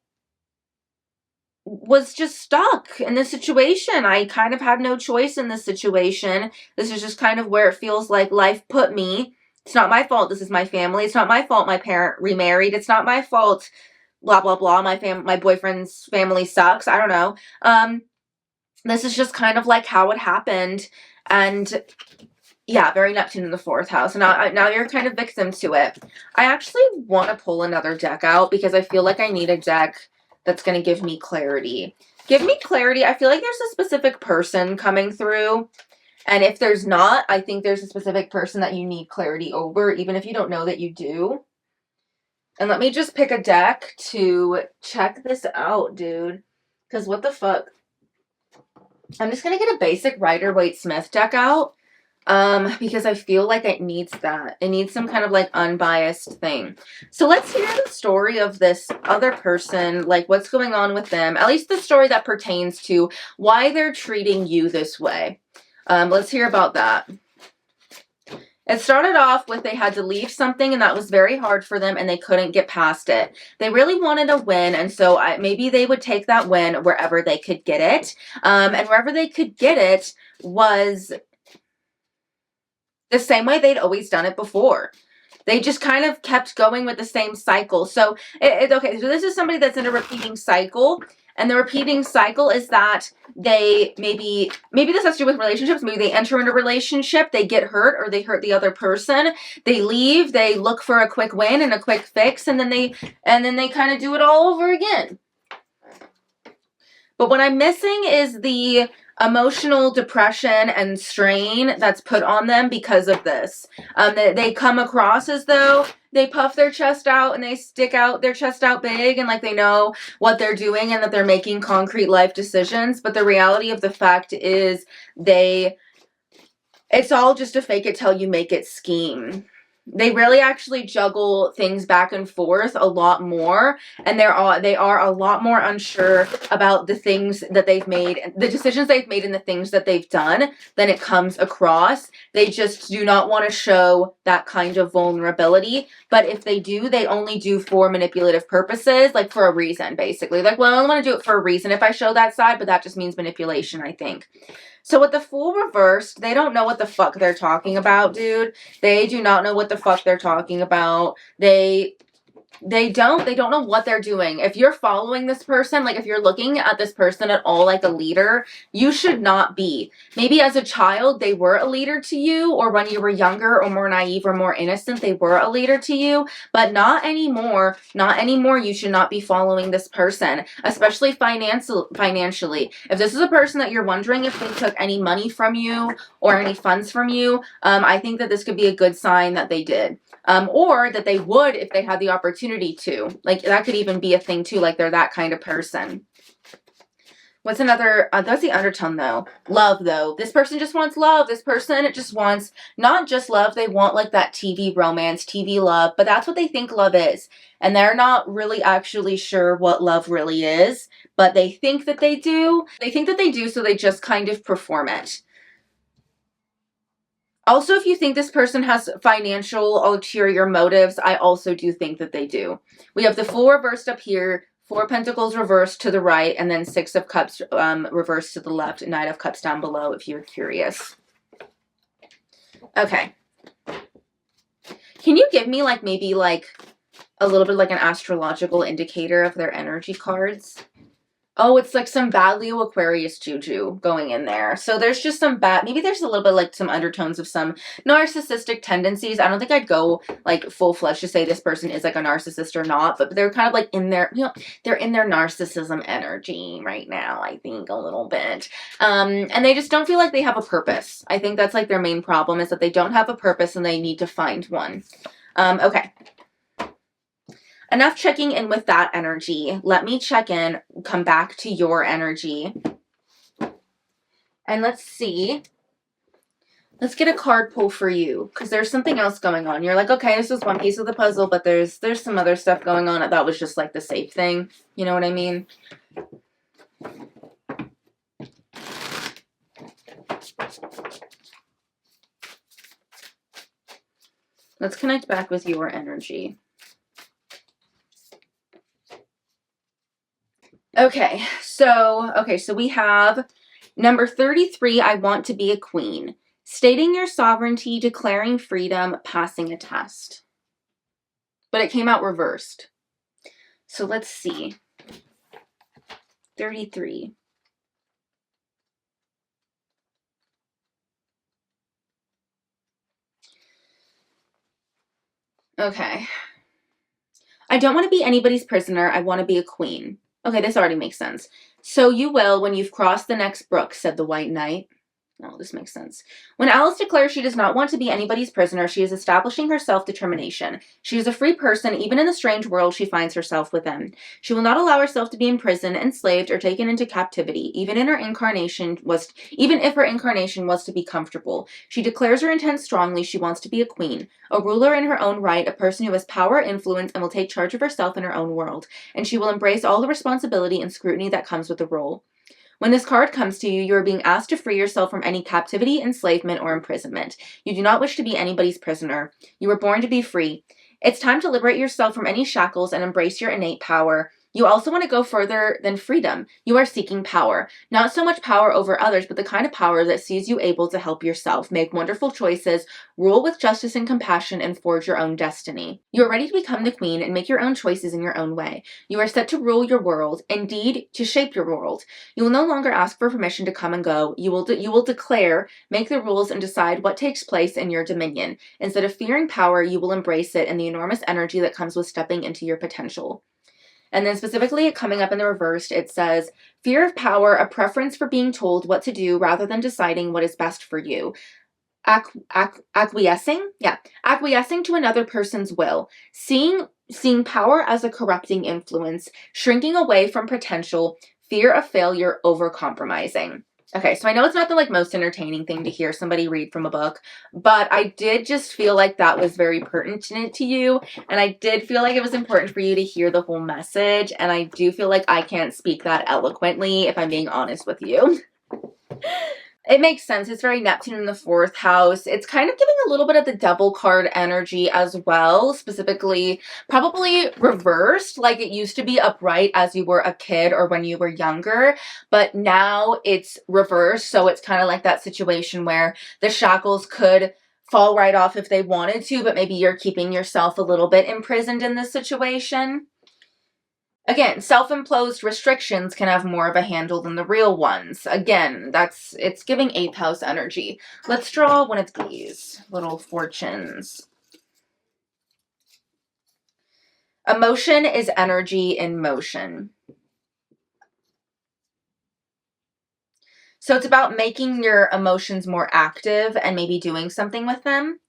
was just stuck in this situation. I kind of had no choice in this situation. This is just kind of where it feels like life put me. It's not my fault. This is my family. It's not my fault my parent remarried. It's not my fault, blah, blah, blah. My boyfriend's family sucks. I don't know. This is just kind of like how it happened. And yeah, very Neptune in the 4th house. Now you're kind of victim to it. I actually want to pull another deck out because I feel like I need a deck that's going to give me clarity. Give me clarity. I feel like there's a specific person coming through. And if there's not, I think there's a specific person that you need clarity over, even if you don't know that you do. And let me just pick a deck to check this out, dude. Because what the fuck? I'm just going to get a basic Rider-Waite-Smith deck out. Because I feel like it needs that. It needs some kind of like unbiased thing. So let's hear the story of this other person, like what's going on with them. At least the story that pertains to why they're treating you this way. Let's hear about that. It started off with they had to leave something, and that was very hard for them, and they couldn't get past it. They really wanted a win, and so maybe they would take that win wherever they could get it. And wherever they could get it was the same way they'd always done it before. They just kind of kept going with the same cycle. So, okay, so this is somebody that's in a repeating cycle. And the repeating cycle is that they maybe this has to do with relationships. Maybe they enter into a relationship, they get hurt, or they hurt the other person. They leave, they look for a quick win and a quick fix, and then they kind of do it all over again. But what I'm missing is the emotional depression and strain that's put on them because of this. They come across as though they puff their chest out and they stick out their chest out big, and like they know what they're doing and that they're making concrete life decisions. But the reality of the fact is it's all just a fake it till you make it scheme. They really actually juggle things back and forth a lot more, and they are a lot more unsure about the things that they've made, the decisions they've made, and the things that they've done than it comes across. They just do not want to show that kind of vulnerability, but if they do, they only do for manipulative purposes, like for a reason, basically. Like, well, I only want to do it for a reason if I show that side, but that just means manipulation, I think. So with the Fool reversed, they don't know what the fuck they're talking about, dude. They do not know what the fuck they're talking about. They don't know what they're doing. If you're following this person, like if you're looking at this person at all like a leader, you should not be. Maybe as a child, they were a leader to you, or when you were younger or more naive or more innocent, they were a leader to you, but not anymore. Not anymore. You should not be following this person, especially financially. If this is a person that you're wondering if they took any money from you or any funds from you, I think that this could be a good sign that they did. Or that they would if they had the opportunity to. Like, that could even be a thing, too. Like, they're that kind of person. What's another? That's the undertone, though. Love, though. This person just wants love. This person just wants not just love. They want, like, that TV romance, TV love. But that's what they think love is. And they're not really actually sure what love really is. But they think that they do. They think that they do, so they just kind of perform it. Also, if you think this person has financial ulterior motives, I also do think that they do. We have the Fool reversed up here, 4 of Pentacles reversed to the right, and then 6 of Cups reversed to the left, Knight of Cups down below if you're curious. Okay. Can you give me maybe a little bit like an astrological indicator of their energy cards? Oh, it's like some bad Leo Aquarius juju going in there. So there's just some bad, maybe there's a little bit like some undertones of some narcissistic tendencies. I don't think I'd go like full-fledged to say this person is like a narcissist or not, but they're kind of like in their, they're in their narcissism energy right now, I think a little bit. And they just don't feel like they have a purpose. I think that's like their main problem, is that they don't have a purpose and they need to find one. Okay. Enough checking in with that energy. Let me check in, come back to your energy. And let's see. Let's get a card pull for you, because there's something else going on. You're like, okay, this is one piece of the puzzle, but there's some other stuff going on. That was just like the safe thing. You know what I mean? Let's connect back with your energy. Okay, so we have number 33, I want to be a queen. Stating your sovereignty, declaring freedom, passing a test. But it came out reversed. So let's see. 33. Okay. I don't want to be anybody's prisoner. I want to be a queen. Okay, this already makes sense. So you will when you've crossed the next brook, said the White Knight. Oh, this makes sense. When Alice declares she does not want to be anybody's prisoner, she is establishing her self-determination. She is a free person, even in the strange world she finds herself within. She will not allow herself to be imprisoned, enslaved, or taken into captivity, even if her incarnation was to be comfortable. She declares her intent strongly. She wants to be a queen, a ruler in her own right, a person who has power, influence, and will take charge of herself in her own world. And she will embrace all the responsibility and scrutiny that comes with the role. When this card comes to you, you are being asked to free yourself from any captivity, enslavement, or imprisonment. You do not wish to be anybody's prisoner. You were born to be free. It's time to liberate yourself from any shackles and embrace your innate power. You also want to go further than freedom. You are seeking power. Not so much power over others, but the kind of power that sees you able to help yourself, make wonderful choices, rule with justice and compassion, and forge your own destiny. You are ready to become the queen and make your own choices in your own way. You are set to rule your world, indeed, to shape your world. You will no longer ask for permission to come and go. You will declare, make the rules, and decide what takes place in your dominion. Instead of fearing power, you will embrace it and the enormous energy that comes with stepping into your potential. And then specifically coming up in the reversed, it says, fear of power, a preference for being told what to do rather than deciding what is best for you. Acquiescing to another person's will. Seeing power as a corrupting influence. Shrinking away from potential. Fear of failure, over compromising. Okay, so I know it's not the most entertaining thing to hear somebody read from a book, but I did just feel like that was very pertinent to you, and I did feel like it was important for you to hear the whole message, and I do feel like I can't speak that eloquently, if I'm being honest with you. It makes sense. It's very Neptune in the 4th house. It's kind of giving a little bit of the devil card energy as well, specifically probably reversed, like it used to be upright as you were a kid or when you were younger, but now it's reversed. So it's kind of like that situation where the shackles could fall right off if they wanted to, but maybe you're keeping yourself a little bit imprisoned in this situation. Again, self-imposed restrictions can have more of a handle than the real ones. Again, it's giving 8th house energy. Let's draw one of these little fortunes. Emotion is energy in motion. So it's about making your emotions more active and maybe doing something with them.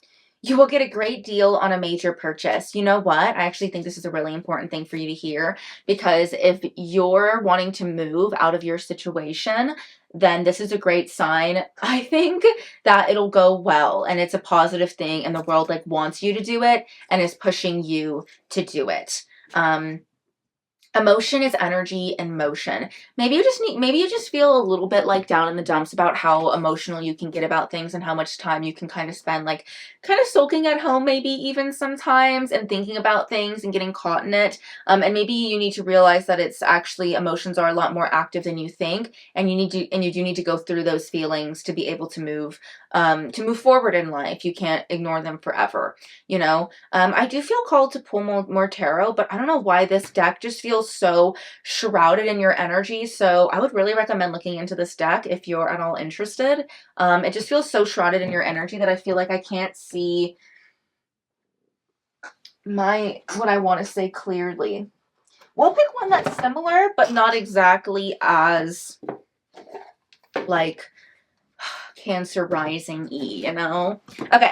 You will get a great deal on a major purchase. You know what? I actually think this is a really important thing for you to hear, because if you're wanting to move out of your situation, then this is a great sign. I think that it'll go well and it's a positive thing and the world wants you to do it and is pushing you to do it. Emotion is energy in motion. Maybe you just feel a little bit down in the dumps about how emotional you can get about things and how much time you can kind of spend kind of sulking at home, maybe even sometimes, and thinking about things and getting caught in it. And maybe you need to realize that it's actually, emotions are a lot more active than you think, and you do need to go through those feelings to be able to move forward in life. You can't ignore them forever, I do feel called to pull more tarot, but I don't know why this deck just feels feels so shrouded in your energy. So I would really recommend looking into this deck if you're at all interested. It just feels so shrouded in your energy that I feel like I can't see what I want to say clearly. We'll pick one that's similar, but not exactly as, like, Cancer rising-y, you know? Okay.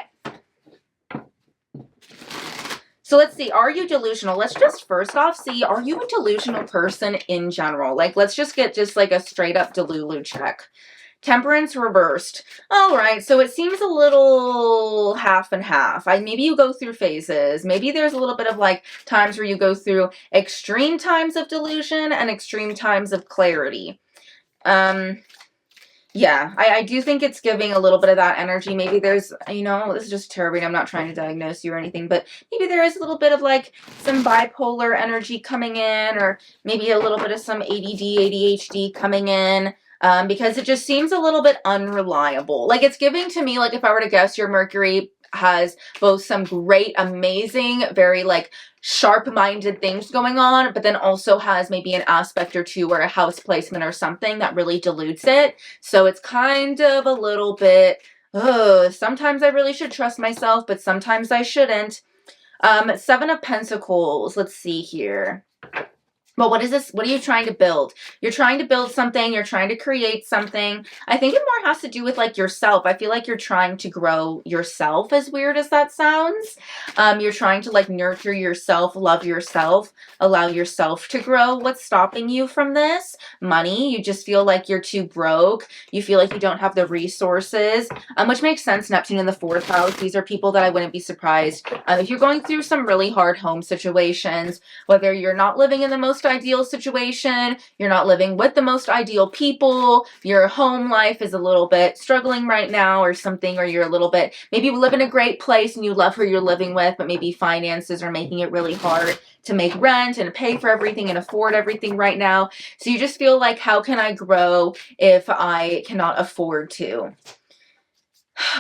So let's see, are you delusional? Let's just first off see, are you a delusional person in general? Like, let's just get just like a straight up Delulu check. Temperance reversed. All right, so it seems a little half and half. Maybe you go through phases. Maybe there's a little bit of like times where you go through extreme times of delusion and extreme times of clarity. Yeah, I do think it's giving a little bit of that energy. Maybe there's, you know, this is just terrible. I'm not trying to diagnose you or anything, but maybe there is a little bit of like some bipolar energy coming in, or maybe a little bit of some ADD, ADHD coming in. Because it just seems a little bit unreliable. Like, it's giving to me, like, if I were to guess, your Mercury has both some great, amazing, very, like, sharp-minded things going on, but then also has maybe an aspect or two or a house placement or something that really dilutes it. So it's kind of a little bit, sometimes I really should trust myself, but sometimes I shouldn't. Seven of Pentacles. Let's see here. Well, what is this? What are you trying to build? You're trying to build something. You're trying to create something. I think it more has to do with like yourself. I feel like you're trying to grow yourself, as weird as that sounds. You're trying to like nurture yourself, love yourself, allow yourself to grow. What's stopping you from this? Money. You just feel like you're too broke. You feel like you don't have the resources, which makes sense. Neptune in the 4th house. These are people that I wouldn't be surprised. If you're going through some really hard home situations, whether you're not living in the most ideal situation, you're not living with the most ideal people, your home life is a little bit struggling right now or something, or you're a little bit, maybe you live in a great place and you love who you're living with, but maybe finances are making it really hard to make rent and pay for everything and afford everything right now. So you just feel like, how can I grow if I cannot afford to?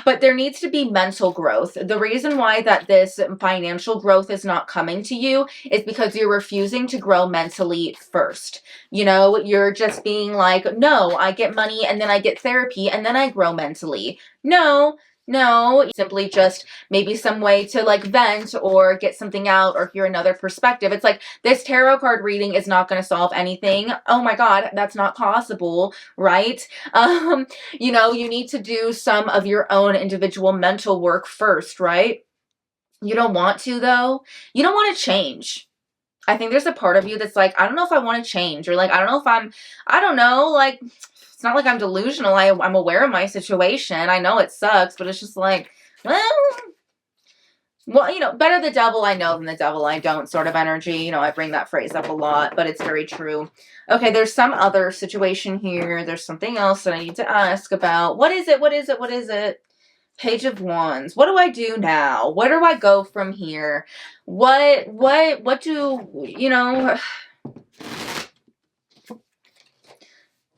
But there needs to be mental growth. The reason why that this financial growth is not coming to you is because you're refusing to grow mentally first. You know, you're just being like, no, I get money and then I get therapy and then I grow mentally. No, simply just maybe some way to like vent or get something out or hear another perspective. It's like, this tarot card reading is not going to solve anything. Oh my God, that's not possible, right? You know, you need to do some of your own individual mental work first, right? You don't want to, though. You don't want to change. I think there's a part of you that's like, I don't know if I want to change, or like, I don't know if I don't know, like, it's not like I'm delusional. I'm aware of my situation. I know it sucks, but it's just like, well, you know, better the devil I know than the devil I don't sort of energy. You know, I bring that phrase up a lot, but it's very true. Okay, there's some other situation here. There's something else that I need to ask about. What is it? What is it? What is it? Page of Wands. What do I do now? Where do I go from here? What do, you know,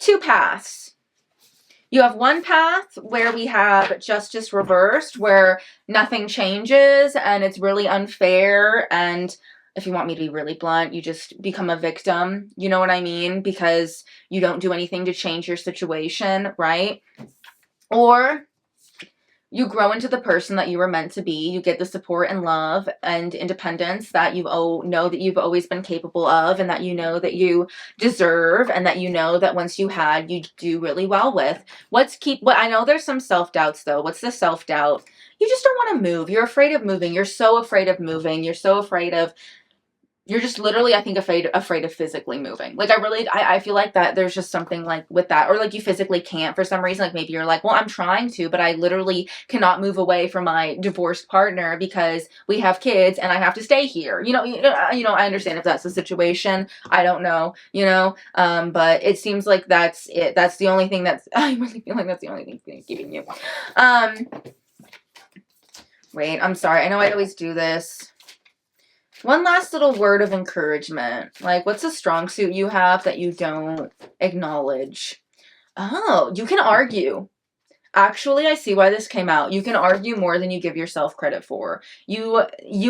2 paths. You have one path where we have justice reversed, where nothing changes and it's really unfair, and if you want me to be really blunt, you just become a victim. You know what I mean? Because you don't do anything to change your situation, right? Or you grow into the person that you were meant to be. You get the support and love and independence that you know that you've always been capable of, and that you know that you deserve, and that you know that once you had, you do really well with. What I know there's some self-doubts though. What's the self-doubt? You just don't want to move. You're afraid of moving. You're so afraid of moving. You're so afraid of, you're just literally, I think, afraid of physically moving. Like, I feel like that there's just something like with that, or like you physically can't for some reason. Like maybe you're like, well, I'm trying to, but I literally cannot move away from my divorced partner because we have kids and I have to stay here. You know, I understand if that's the situation. I don't know, you know, but it seems like that's it. That's the only thing I really feel like that's the only thing keeping you. Wait, I'm sorry. I know I always do this. One last little word of encouragement. Like, what's a strong suit you have that you don't acknowledge? Oh, you can argue. Actually, I see why this came out. You can argue more than you give yourself credit for. You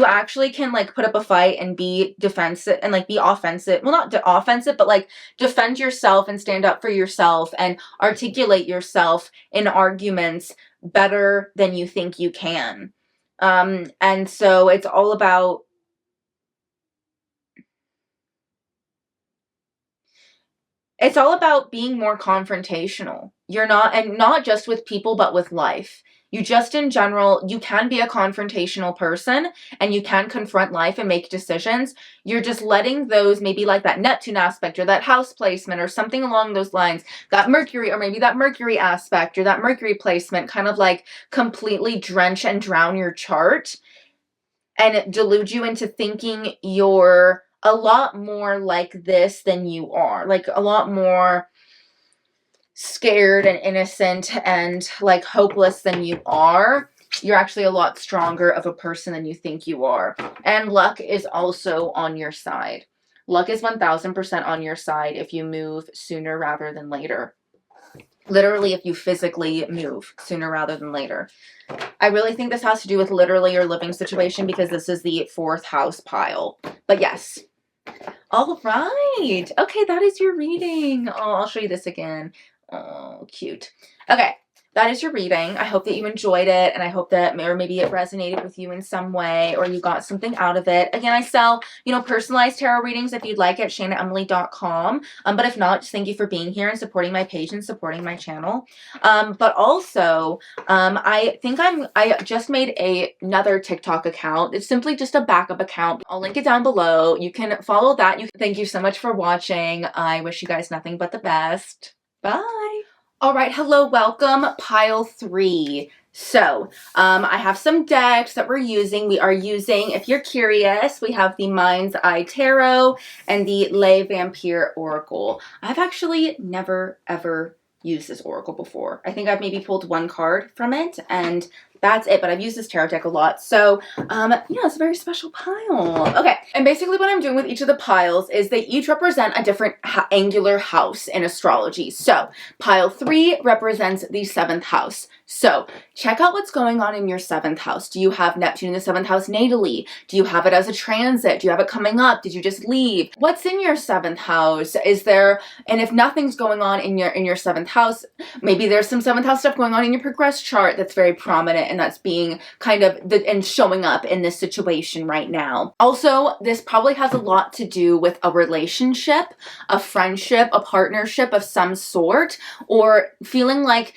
actually can like put up a fight and be defensive and like be offensive. Well, not offensive, but like defend yourself and stand up for yourself and articulate yourself in arguments better than you think you can. And so it's all about being more confrontational. You're not, and not just with people, but with life. You just in general, you can be a confrontational person and you can confront life and make decisions. You're just letting those, maybe like that Neptune aspect or that house placement or something along those lines, that Mercury, or maybe that Mercury aspect or that Mercury placement kind of like completely drench and drown your chart and delude you into thinking you're a lot more like this than you are. Like a lot more scared and innocent and like hopeless than you are. You're actually a lot stronger of a person than you think you are. And luck is also on your side. Luck is 1000% on your side if you move sooner rather than later. Literally, if you physically move sooner rather than later. I really think this has to do with literally your living situation because this is the 4th house pile. But yes. All right. Okay, that is your reading. Oh, I'll show you this again. Oh, cute. Okay, that is your reading. I hope that you enjoyed it, and I hope that maybe it resonated with you in some way, or you got something out of it. Again, I sell, personalized tarot readings if you'd like at shainaemily.com. But if not, just thank you for being here and supporting my page and supporting my channel. But also, I just made another TikTok account. It's simply just a backup account. I'll link it down below. You can follow that. Thank you so much for watching. I wish you guys nothing but the best. Bye. All right. Hello. Welcome. Pile 3. So, I have some decks that we're using. We are using, if you're curious, we have the Mind's Eye Tarot and the Le Vampire Oracle. I've actually never, ever used this oracle before. I think I've maybe pulled one card from it, and that's it, but I've used this tarot deck a lot. So, yeah, it's a very special pile. Okay, and basically what I'm doing with each of the piles is they each represent a different angular house in astrology. So, pile 3 represents the 7th house. So, check out what's going on in your 7th house. Do you have Neptune in the 7th house natally? Do you have it as a transit? Do you have it coming up? Did you just leave? What's in your 7th house? Is there, and if nothing's going on in your 7th house, maybe there's some 7th house stuff going on in your progress chart that's very prominent and that's being kind of and showing up in this situation right now. Also, this probably has a lot to do with a relationship, a friendship, a partnership of some sort, or feeling like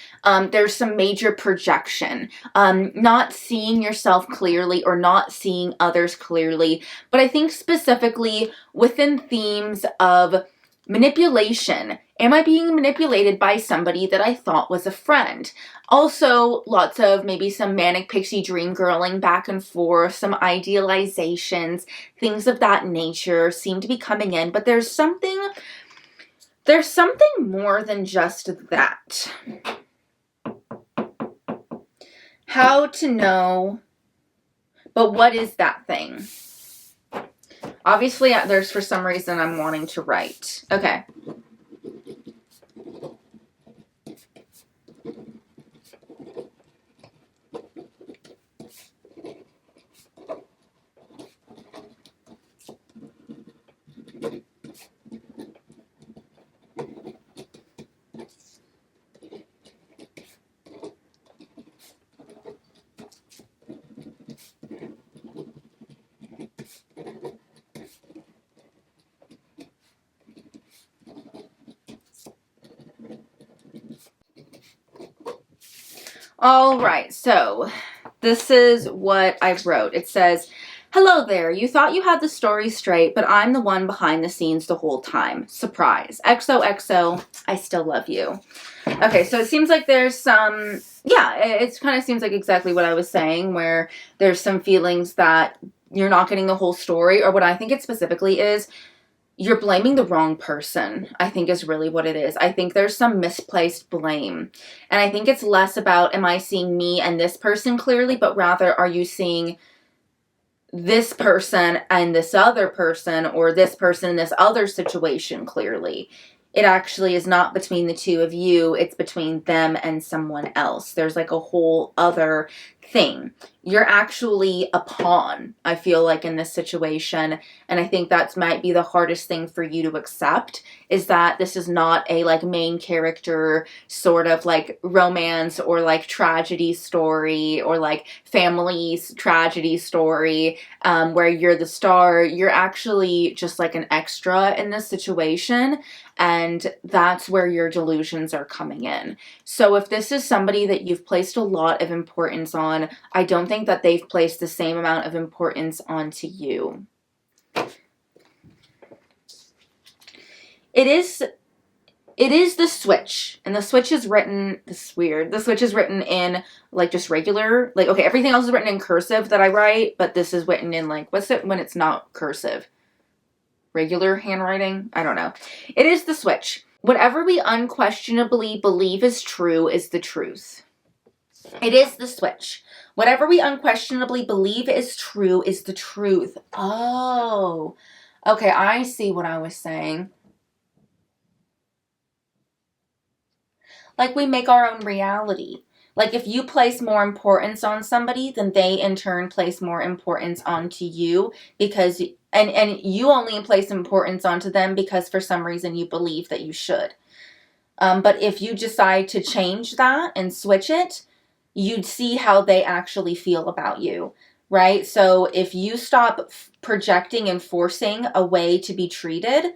there's some major projection, not seeing yourself clearly or not seeing others clearly. But I think specifically within themes of manipulation. Am I being manipulated by somebody that I thought was a friend? Also, lots of maybe some manic pixie dream girling back and forth, some idealizations, things of that nature seem to be coming in, but there's something more than just that. How to know, but what is that thing? Obviously, there's for some reason I'm wanting to write. Okay. All right, so this is what I wrote. It says, "Hello there. You thought you had the story straight, but I'm the one behind the scenes the whole time. Surprise. XOXO, I still love you." Okay, so it seems like there's some, yeah, it kind of seems like exactly what I was saying, where there's some feelings that you're not getting the whole story, or what I think it specifically is, you're blaming the wrong person, I think is really what it is. I think there's some misplaced blame. And I think it's less about, am I seeing me and this person clearly, but rather, are you seeing this person and this other person, or this person in this other situation clearly? it actually is not between the two of you. It's between them and someone else. There's like a whole other thing. You're actually a pawn, I feel like, in this situation. And I think that might be the hardest thing for you to accept, is that this is not a like main character sort of like romance or like tragedy story or like family tragedy story where you're the star. You're actually just like an extra in this situation. And that's where your delusions are coming in. So if this is somebody that you've placed a lot of importance on, I don't think that they've placed the same amount of importance onto you. It is the switch, and the switch is written, this is weird, the switch is written in like just regular, like, okay, everything else is written in cursive that I write, but this is written in like, what's it when it's not cursive? Regular handwriting? I don't know. It is the switch. Whatever we unquestionably believe is true is the truth. It is the switch. Whatever we unquestionably believe is true is the truth. Oh, okay, I see what I was saying. Like, we make our own reality. Like, if you place more importance on somebody, then they in turn place more importance onto you, because and you only place importance onto them because for some reason you believe that you should. But if you decide to change that and switch it, you'd see how they actually feel about you, right? So if you stop projecting and forcing a way to be treated,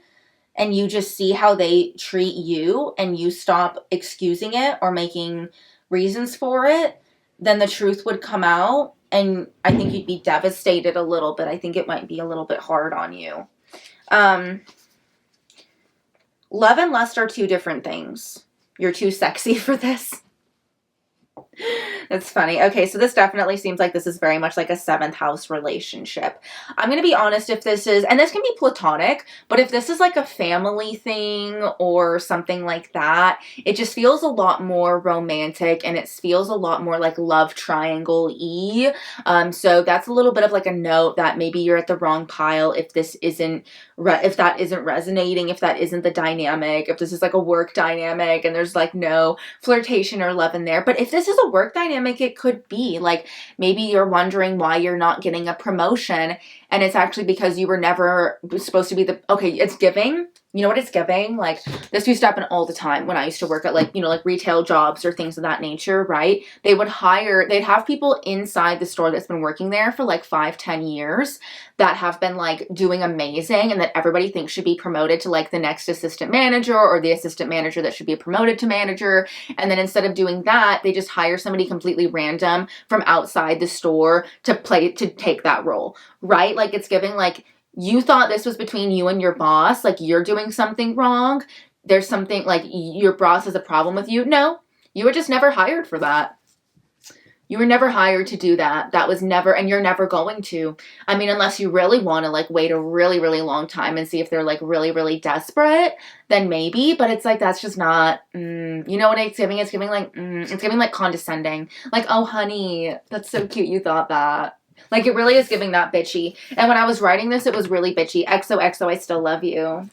and you just see how they treat you, and you stop excusing it or making reasons for it, then the truth would come out, and I think you'd be devastated a little bit. I think it might be a little bit hard on you. Love and lust are two different things. You're too sexy for this. That's funny. Okay, so this definitely seems like this is very much like a 7th house relationship. I'm going to be honest, if this is, and this can be platonic, but if this is like a family thing or something like that, it just feels a lot more romantic, and it feels a lot more like love triangle-y. So that's a little bit of like a note that maybe you're at the wrong pile if this isn't, if that isn't resonating, if that isn't the dynamic, if this is like a work dynamic and there's like no flirtation or love in there. But if this is a work dynamic, it could be like, maybe you're wondering why you're not getting a promotion, and it's actually because you were never supposed to be the, okay, it's giving, you know what it's giving? Like, this used to happen all the time when I used to work at like, you know, like retail jobs or things of that nature, right? They would hire, they'd have people inside the store that's been working there for like 5-10 years that have been like doing amazing, and that everybody thinks should be promoted to like the next assistant manager, or the assistant manager that should be promoted to manager. And then instead of doing that, they just hire somebody completely random from outside the store to take that role, right? Like, it's giving like, you thought this was between you and your boss, like you're doing something wrong. There's something like your boss has a problem with you. No, you were just never hired for that. You were never hired to do that. That was never, and you're never going to. I mean, unless you really want to like wait a really, really long time and see if they're like really, really desperate, then maybe. But it's like, that's just not, you know what it's giving? It's giving like, it's giving like condescending. Like, oh honey, that's so cute you thought that. Like, it really is giving that bitchy. And when I was writing this, it was really bitchy. XOXO, I still love you.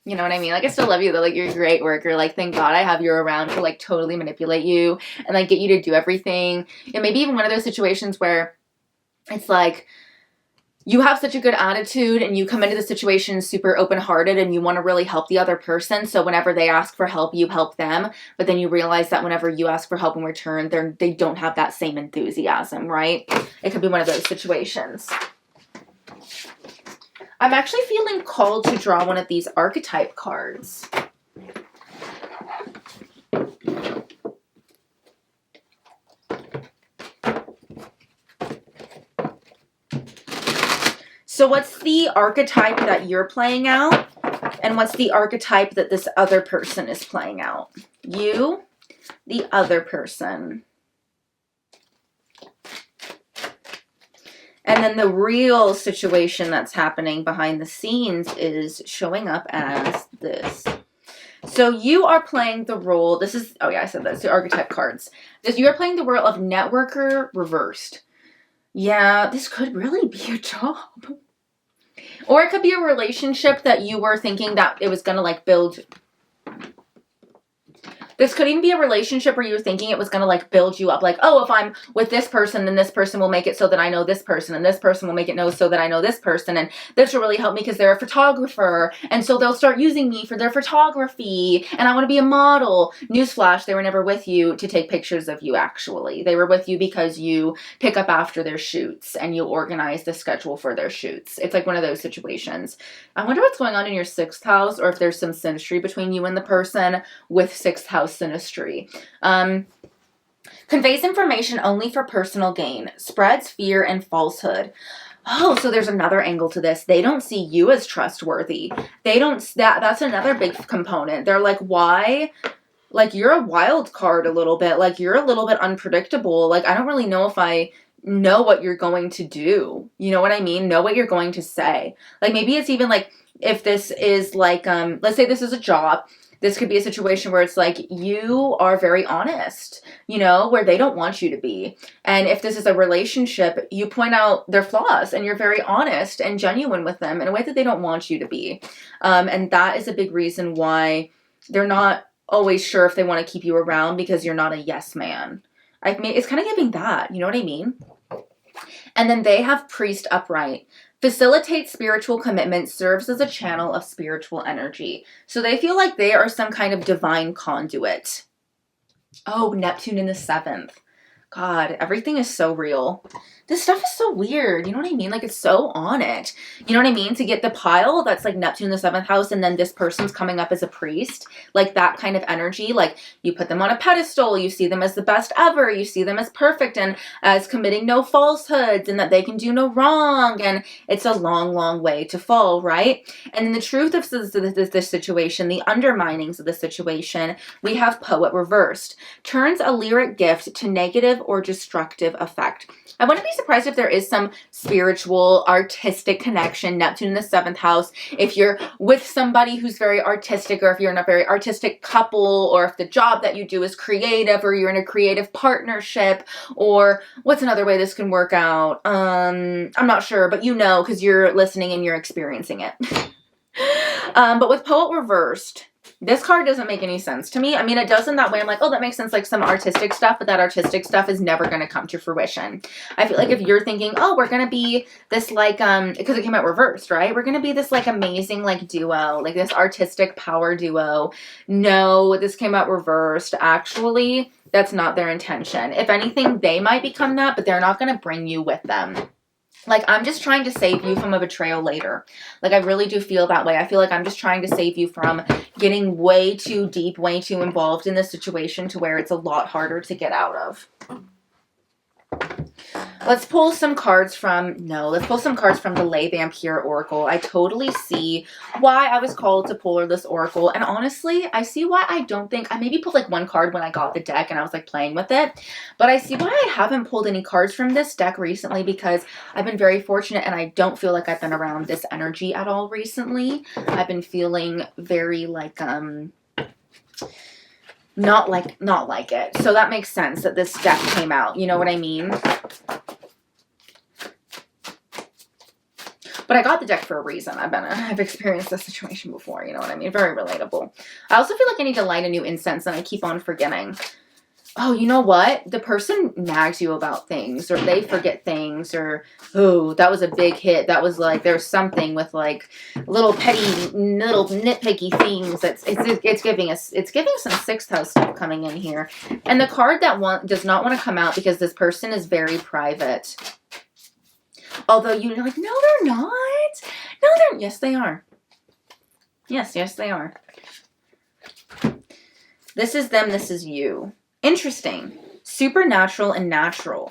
You know what I mean? Like, I still love you, though. Like, you're a great worker. Like, thank God I have you around to, like, totally manipulate you and, like, get you to do everything. And maybe even one of those situations where it's like, you have such a good attitude and you come into the situation super open-hearted and you want to really help the other person. So whenever they ask for help, you help them. But then you realize that whenever you ask for help in return, they don't have that same enthusiasm, right? It could be one of those situations. I'm actually feeling called to draw one of these archetype cards. So what's the archetype that you're playing out? And what's the archetype that this other person is playing out? You, the other person. And then the real situation that's happening behind the scenes is showing up as this. So you are playing the role, this is, oh yeah, I said that, it's the archetype cards. You are playing the role of networker reversed. Yeah, this could really be a job. Or it could be a relationship that you were thinking that it was going to like build This could even be a relationship where you were thinking it was going to like build you up. Like, oh, if I'm with this person, then this person will make it so that I know this person, and this person will make it know so that I know this person. And this will really help me because they're a photographer. And so they'll start using me for their photography. And I want to be a model. Newsflash, they were never with you to take pictures of you, actually. They were with you because you pick up after their shoots and you organize the schedule for their shoots. It's like one of those situations. I wonder what's going on in your 6th house, or if there's some synastry between you and the person with 6th house synastry. Conveys information only for personal gain. Spreads fear and falsehood. Oh, so there's another angle to this. They don't see you as trustworthy. They don't, that's another big component. They're like, why? Like, you're a wild card a little bit. Like, you're a little bit unpredictable. Like, I don't really know if I know what you're going to do. You know what I mean? Know what you're going to say. Like, maybe it's even like, if this is like, let's say this is a job. This could be a situation where it's like, you are very honest, you know, where they don't want you to be. And if this is a relationship, you point out their flaws and you're very honest and genuine with them in a way that they don't want you to be. And that is a big reason why they're not always sure if they want to keep you around, because you're not a yes man. I mean, it's kind of giving that, you know what I mean? And then they have priest upright. Facilitates spiritual commitment, serves as a channel of spiritual energy. So they feel like they are some kind of divine conduit. Oh, Neptune in the 7th. God, everything is so real. This stuff is so weird. You know what I mean? Like, it's so on it. You know what I mean? To get the pile that's like Neptune in the 7th house, and then this person's coming up as a priest. Like, that kind of energy. Like, you put them on a pedestal. You see them as the best ever. You see them as perfect and as committing no falsehoods and that they can do no wrong. And it's a long, long way to fall, right? And in the truth of this situation, the underminings of the situation, we have poet reversed. Turns a lyric gift to negative or destructive effect. I wouldn't be surprised if there is some spiritual, artistic connection, Neptune in the 7th house. If you're with somebody who's very artistic, or if you're in a very artistic couple, or if the job that you do is creative, or you're in a creative partnership, or what's another way this can work out? I'm not sure, but you know, because you're listening and you're experiencing it. But with poet reversed, this card doesn't make any sense to me. I mean, it does in that way. I'm like, oh, that makes sense, like some artistic stuff, but that artistic stuff is never going to come to fruition. I feel like if you're thinking, oh, we're going to be this like, because it came out reversed, right? We're going to be this like amazing like duo, like this artistic power duo. No, this came out reversed. Actually, that's not their intention. If anything, they might become that, but they're not going to bring you with them. Like, I'm just trying to save you from a betrayal later. Like, I really do feel that way. I feel like I'm just trying to save you from getting way too deep, way too involved in this situation to where it's a lot harder to get out of. Let's pull some cards from the Lay Vampire Oracle. I totally see why I was called to pull this oracle. And honestly, I see why I don't think, I maybe pulled like one card when I got the deck and I was like playing with it. But I see why I haven't pulled any cards from this deck recently, because I've been very fortunate and I don't feel like I've been around this energy at all recently. I've been feeling very like, not like it. So that makes sense that this deck came out. You know what I mean? But I got the deck for a reason. I've experienced this situation before. You know what I mean? Very relatable. I also feel like I need to light a new incense, and I keep on forgetting. Oh, you know what? The person nags you about things, or they forget things, or, oh, that was a big hit. That was like, there's something with like little petty, little nitpicky things. It's giving some 6th house stuff coming in here. And the card that does not want to come out because this person is very private. Although you're like, no, they're not. No, yes, they are. Yes, they are. This is them, this is you. Interesting. Supernatural and natural.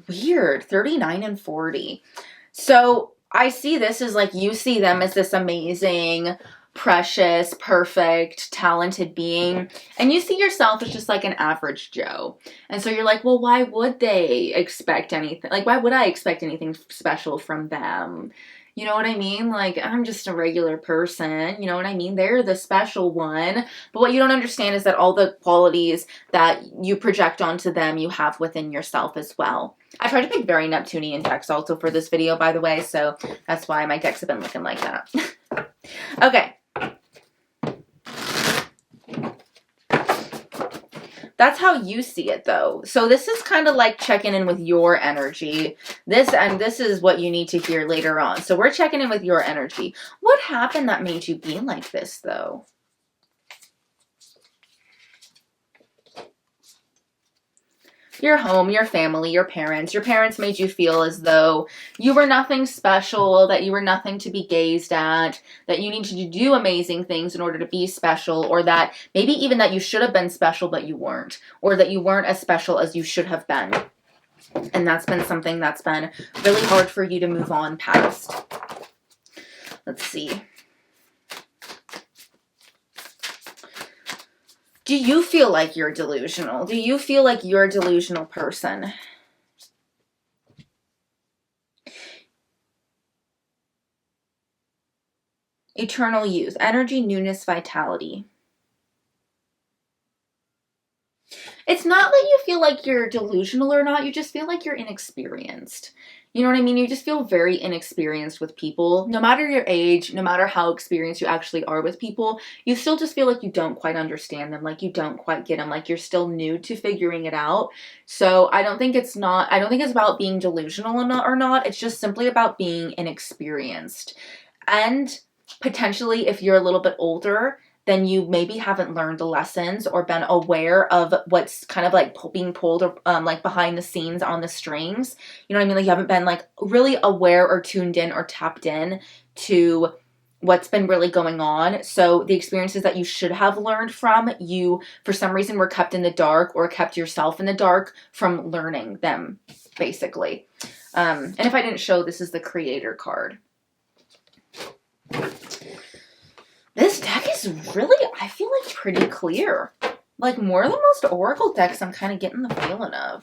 Weird. 39 and 40. So I see this as like, you see them as this amazing, precious, perfect, talented being. And you see yourself as just like an average Joe. And so you're like, well, why would they expect anything? Like, why would I expect anything special from them? You know what I mean? Like, I'm just a regular person. You know what I mean? They're the special one. But what you don't understand is that all the qualities that you project onto them, you have within yourself as well. I tried to pick very Neptunian decks also for this video, by the way. So that's why my decks have been looking like that. Okay. That's how you see it, though. So this is kind of like checking in with your energy. This is what you need to hear later on. So we're checking in with your energy. What happened that made you be like this, though? Your home, your family, your parents. Your parents made you feel as though you were nothing special, that you were nothing to be gazed at, that you needed to do amazing things in order to be special, or that maybe even that you should have been special but you weren't, or that you weren't as special as you should have been. And that's been something that's been really hard for you to move on past. Let's see. Do you feel like you're delusional? Do you feel like you're a delusional person? Eternal youth, energy, newness, vitality. It's not that you feel like you're delusional or not. You just feel like you're inexperienced. You know what I mean? You just feel very inexperienced with people. No matter your age, no matter how experienced you actually are with people, you still just feel like you don't quite understand them, like you don't quite get them, like you're still new to figuring it out. So I don't think it's about being delusional or not. It's just simply about being inexperienced. And potentially, if you're a little bit older, then you maybe haven't learned the lessons or been aware of what's kind of like being pulled like behind the scenes on the strings. You know what I mean? Like you haven't been like really aware or tuned in or tapped in to what's been really going on. So the experiences that you should have learned from, you for some reason were kept in the dark or kept yourself in the dark from learning them, basically. And if I didn't show, this is the Creator card. This deck is really, I feel like, pretty clear. Like, more than most Oracle decks I'm kind of getting the feeling of.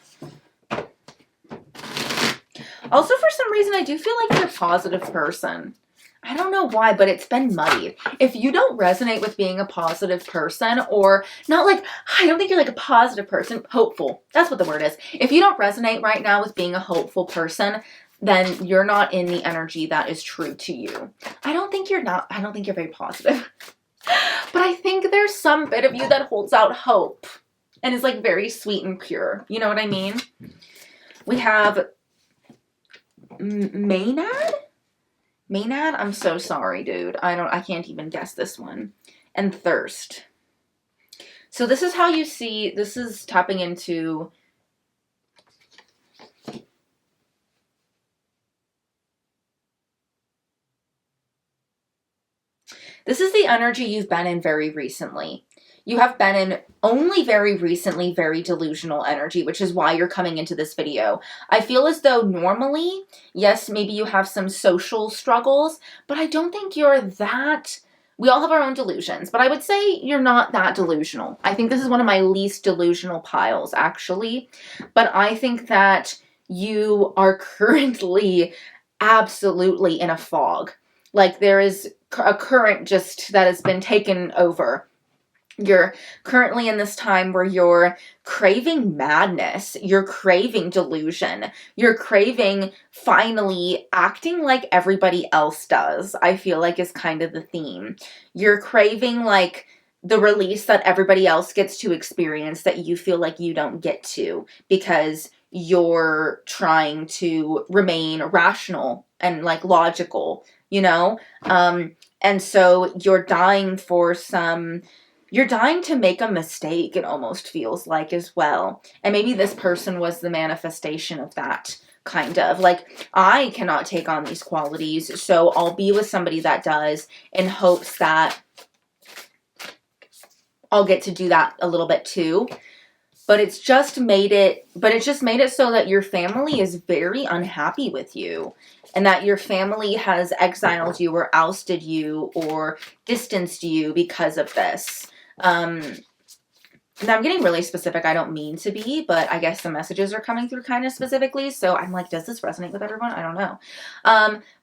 Also, for some reason, I do feel like you're a positive person. I don't know why, but it's been muddied. If you don't resonate with being a positive person, or not like, I don't think you're like a positive person, hopeful. That's what the word is. If you don't resonate right now with being a hopeful person, then you're not in the energy that is true to you. I don't think you're very positive. But I think there's some bit of you that holds out hope and is like very sweet and pure. You know what I mean? We have Maynard? Maynard? I'm so sorry, dude. I can't even guess this one. And Thirst. So this is how you see, this is tapping into this is the energy you've been in very recently. You have been in only very recently very delusional energy, which is why you're coming into this video. I feel as though normally, yes, maybe you have some social struggles, but I don't think you're that. We all have our own delusions, but I would say you're not that delusional. I think this is one of my least delusional piles, actually. But I think that you are currently absolutely in a fog. Like there is a current just that has been taken over. You're currently in this time where you're craving madness, you're craving delusion, you're craving finally acting like everybody else does, I feel like is kind of the theme. You're craving like the release that everybody else gets to experience that you feel like you don't get to because you're trying to remain rational and like logical, you know? And so you're dying to make a mistake, it almost feels like, as well. And maybe this person was the manifestation of that, kind of. Like, I cannot take on these qualities, so I'll be with somebody that does in hopes that I'll get to do that a little bit too. But it's just made it so that your family is very unhappy with you. And that your family has exiled you or ousted you or distanced you because of this. Now I'm getting really specific. I don't mean to be, but I guess the messages are coming through kind of specifically. So I'm like, does this resonate with everyone? I don't know.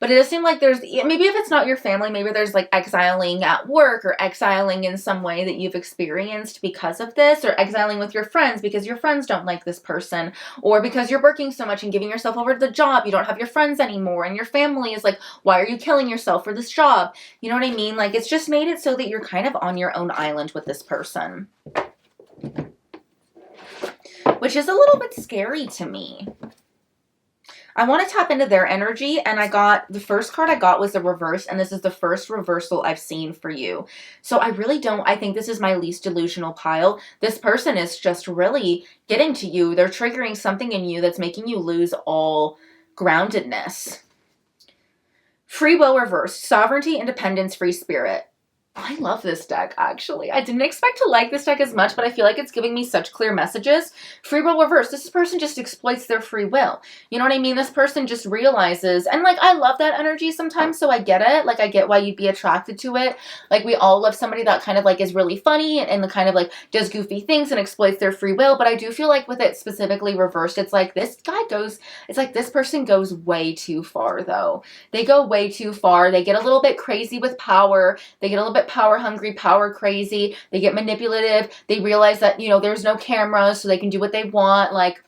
But it does seem like there's, maybe if it's not your family, maybe there's like exiling at work or exiling in some way that you've experienced because of this, or exiling with your friends because your friends don't like this person, or because you're working so much and giving yourself over to the job, you don't have your friends anymore, and your family is like, why are you killing yourself for this job? You know what I mean? Like, it's just made it so that you're kind of on your own island with this person. which is a little bit scary to me. I want to tap into their energy, and the first card I got was the reverse, and this is the first reversal I've seen for you. So I think this is my least delusional pile. This person is just really getting to you. They're triggering something in you that's making you lose all groundedness. Free will reversed, sovereignty, independence, free spirit. I love this deck, actually. I didn't expect to like this deck as much, but I feel like it's giving me such clear messages. Free will reverse. This person just exploits their free will. You know what I mean? This person just realizes, and like, I love that energy sometimes, so I get it. Like, I get why you'd be attracted to it. Like, we all love somebody that kind of like is really funny and the kind of like does goofy things and exploits their free will. But I do feel like with it specifically reversed, it's like this person goes way too far, though. They go way too far. They get a little bit crazy with power. They get a little bit power hungry, power crazy. They get manipulative. They realize that, you know, there's no cameras, so they can do what they want. Like,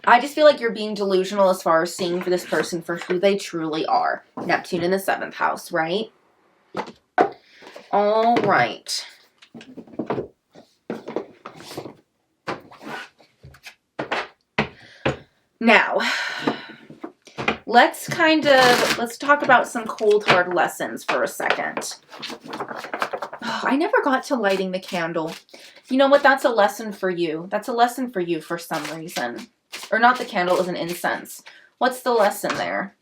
I just feel like you're being delusional as far as seeing for this person for who they truly are. Neptune in the 7th house, right? All right. Now, let's talk about some cold hard lessons for a second. Oh, I never got to lighting the candle. You know what? That's a lesson for you. That's a lesson for you for some reason. Or not the candle, it was an incense. What's the lesson there?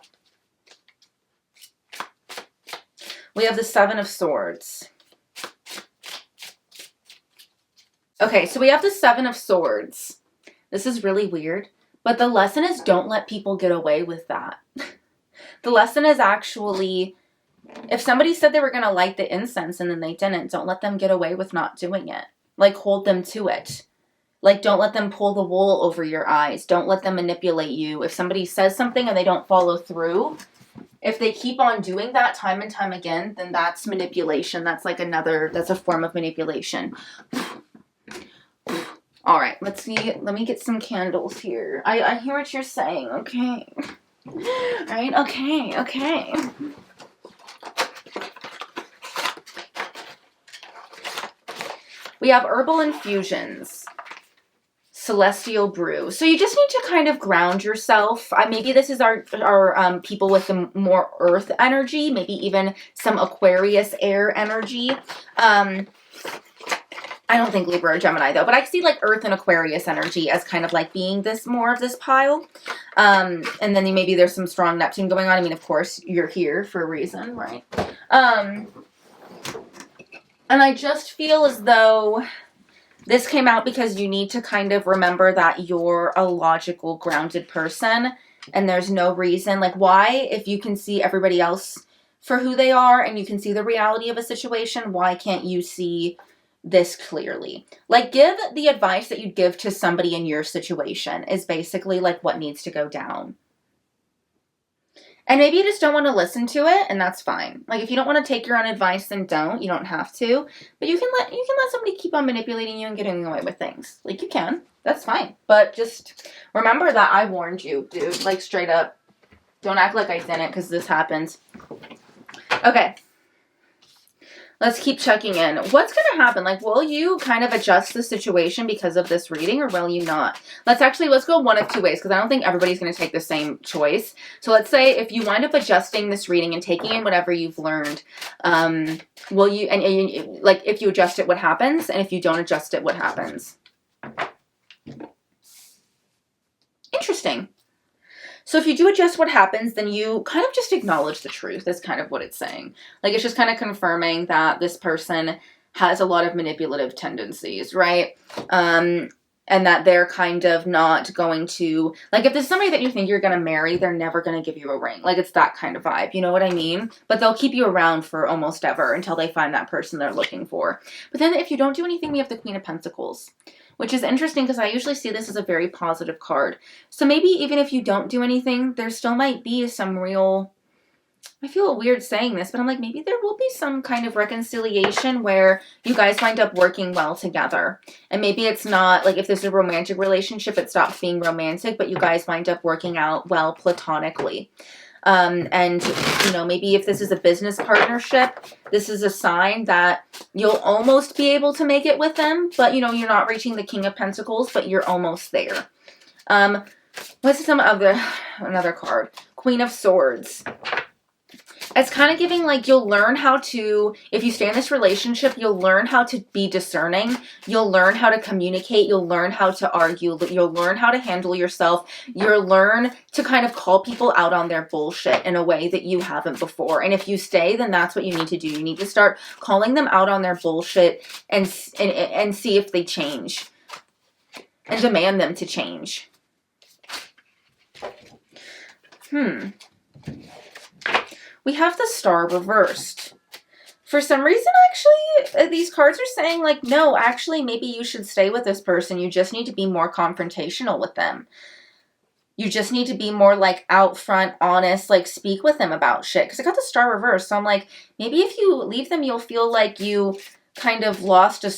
We have the 7 of Swords. Okay, so we have the 7 of Swords. This is really weird. But the lesson is don't let people get away with that. The lesson is actually, if somebody said they were going to light the incense and then they didn't, don't let them get away with not doing it. Like, hold them to it. Like, don't let them pull the wool over your eyes. Don't let them manipulate you. If somebody says something and they don't follow through, if they keep on doing that time and time again, then that's manipulation. That's like that's a form of manipulation. All right, let's see. Let me get some candles here. I hear what you're saying. Okay. All right. Okay. We have herbal infusions. Celestial brew. So you just need to kind of ground yourself. Maybe this is our people with the more earth energy, maybe even some Aquarius air energy. I don't think Libra or Gemini though, but I see like Earth and Aquarius energy as kind of like being this more of this pile. And then maybe there's some strong Neptune going on. I mean, of course, you're here for a reason, right? And I just feel as though this came out because you need to kind of remember that you're a logical, grounded person. And there's no reason, like, why, if you can see everybody else for who they are and you can see the reality of a situation, why can't you see this clearly? Like, give the advice that you'd give to somebody in your situation is basically like what needs to go down. And maybe you just don't want to listen to it, and that's fine. Like, if you don't want to take your own advice, then don't. You don't have to. But you can let somebody keep on manipulating you and getting away with things. Like, you can. That's fine. But just remember that I warned you, dude. Like, straight up. Don't act like I didn't, because this happens. Okay. Let's keep checking in. What's going to happen? Like, will you kind of adjust the situation because of this reading, or will you not? Let's go one of two ways, because I don't think everybody's going to take the same choice. So let's say if you wind up adjusting this reading and taking in whatever you've learned, will you, and like, if you adjust it, what happens? And if you don't adjust it, what happens? Interesting. So if you do adjust what happens, then you kind of just acknowledge the truth is kind of what it's saying. Like, it's just kind of confirming that this person has a lot of manipulative tendencies, right? And that they're kind of not going to, like, if there's somebody that you think you're going to marry, they're never going to give you a ring. Like, it's that kind of vibe. You know what I mean? But they'll keep you around for almost ever until they find that person they're looking for. But then if you don't do anything, we have the Queen of Pentacles, which is interesting because I usually see this as a very positive card. So maybe even if you don't do anything, there still might be some real, I feel weird saying this, but I'm like, maybe there will be some kind of reconciliation where you guys wind up working well together. And maybe it's not, like, if there's a romantic relationship, it stops being romantic, but you guys wind up working out well platonically. And, you know, maybe if this is a business partnership, this is a sign that you'll almost be able to make it with them. But, you know, you're not reaching the King of Pentacles, but you're almost there. What's some other, another card? Queen of Swords. It's kind of giving like you'll learn how to, if you stay in this relationship, you'll learn how to be discerning. You'll learn how to communicate. You'll learn how to argue. You'll learn how to handle yourself. You'll learn to kind of call people out on their bullshit in a way that you haven't before. And if you stay, then that's what you need to do. You need to start calling them out on their bullshit and see if they change. And demand them to change. We have the Star reversed. For some reason, actually, these cards are saying, like, no, actually, maybe you should stay with this person. You just need to be more confrontational with them. You just need to be more, like, out front, honest, like, speak with them about shit. Because I got the Star reversed, so I'm like, maybe if you leave them, you'll feel like you kind of lost a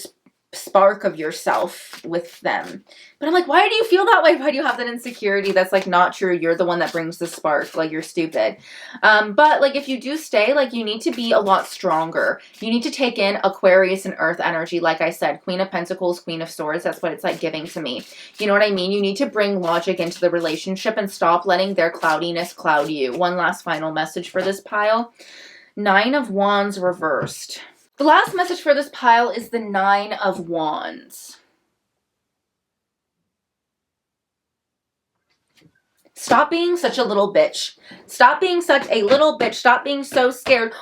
spark of yourself with them. But I'm like, why do you feel that way? Why do you have that insecurity? That's like not true. You're the one that brings the spark. Like, you're stupid. But like, if you do stay, like, you need to be a lot stronger. You need to take in Aquarius and Earth energy. Like I said, Queen of Pentacles, Queen of Swords. That's what it's like giving to me. You know what I mean? You need to bring logic into the relationship and stop letting their cloudiness cloud you. One last final message for this pile. 9 of Wands reversed. The last message for this pile is the 9 of Wands. Stop being such a little bitch. Stop being such a little bitch. Stop being so scared.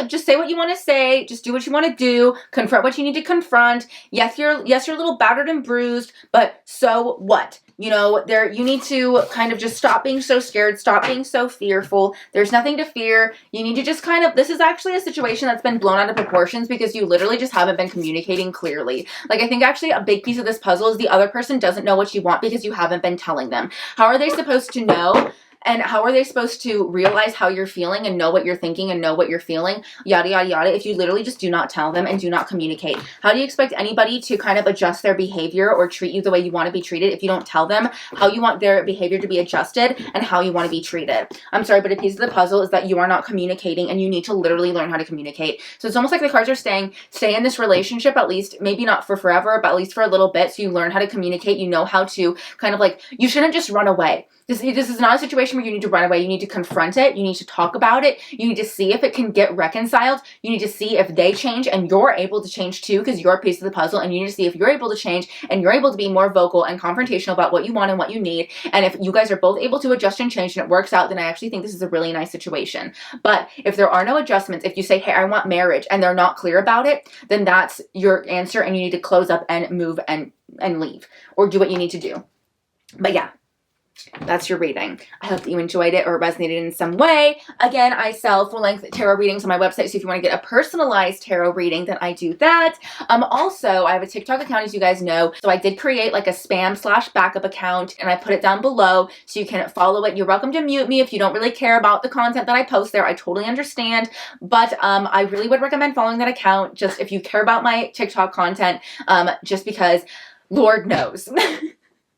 Just say what you want to say. Just do what you want to do. Confront what you need to confront. Yes, you're a little battered and bruised, but so what? You know, you need to kind of just stop being so scared. Stop being so fearful. There's nothing to fear. You need to just kind of, this is actually a situation that's been blown out of proportions because you literally just haven't been communicating clearly. Like, I think actually a big piece of this puzzle is the other person doesn't know what you want because you haven't been telling them. How are they supposed to know? And how are they supposed to realize how you're feeling and know what you're thinking and know what you're feeling, yada, yada, yada, if you literally just do not tell them and do not communicate? How do you expect anybody to kind of adjust their behavior or treat you the way you want to be treated if you don't tell them how you want their behavior to be adjusted and how you want to be treated? I'm sorry, but a piece of the puzzle is that you are not communicating and you need to literally learn how to communicate. So it's almost like the cards are saying, stay in this relationship, at least, maybe not for forever, but at least for a little bit, so you learn how to communicate. You know how to kind of like, you shouldn't just run away. This is not a situation where you need to run away. You need to confront it. You need to talk about it. You need to see if it can get reconciled. You need to see if they change and you're able to change too, because you're a piece of the puzzle. And you need to see if you're able to change and you're able to be more vocal and confrontational about what you want and what you need. And if you guys are both able to adjust and change and it works out, then I actually think this is a really nice situation. But if there are no adjustments, if you say, hey, I want marriage, and they're not clear about it, then that's your answer and you need to close up and move and leave or do what you need to do. But yeah. That's your reading. I hope that you enjoyed it or resonated in some way. Again, I sell full-length tarot readings on my website, so if you want to get a personalized tarot reading, then I do that. Also, I have a TikTok account, as you guys know, so I did create like a spam/backup account, and I put it down below so you can follow it. You're welcome to mute me if you don't really care about the content that I post there. I totally understand, but I really would recommend following that account just if you care about my TikTok content, just because Lord knows.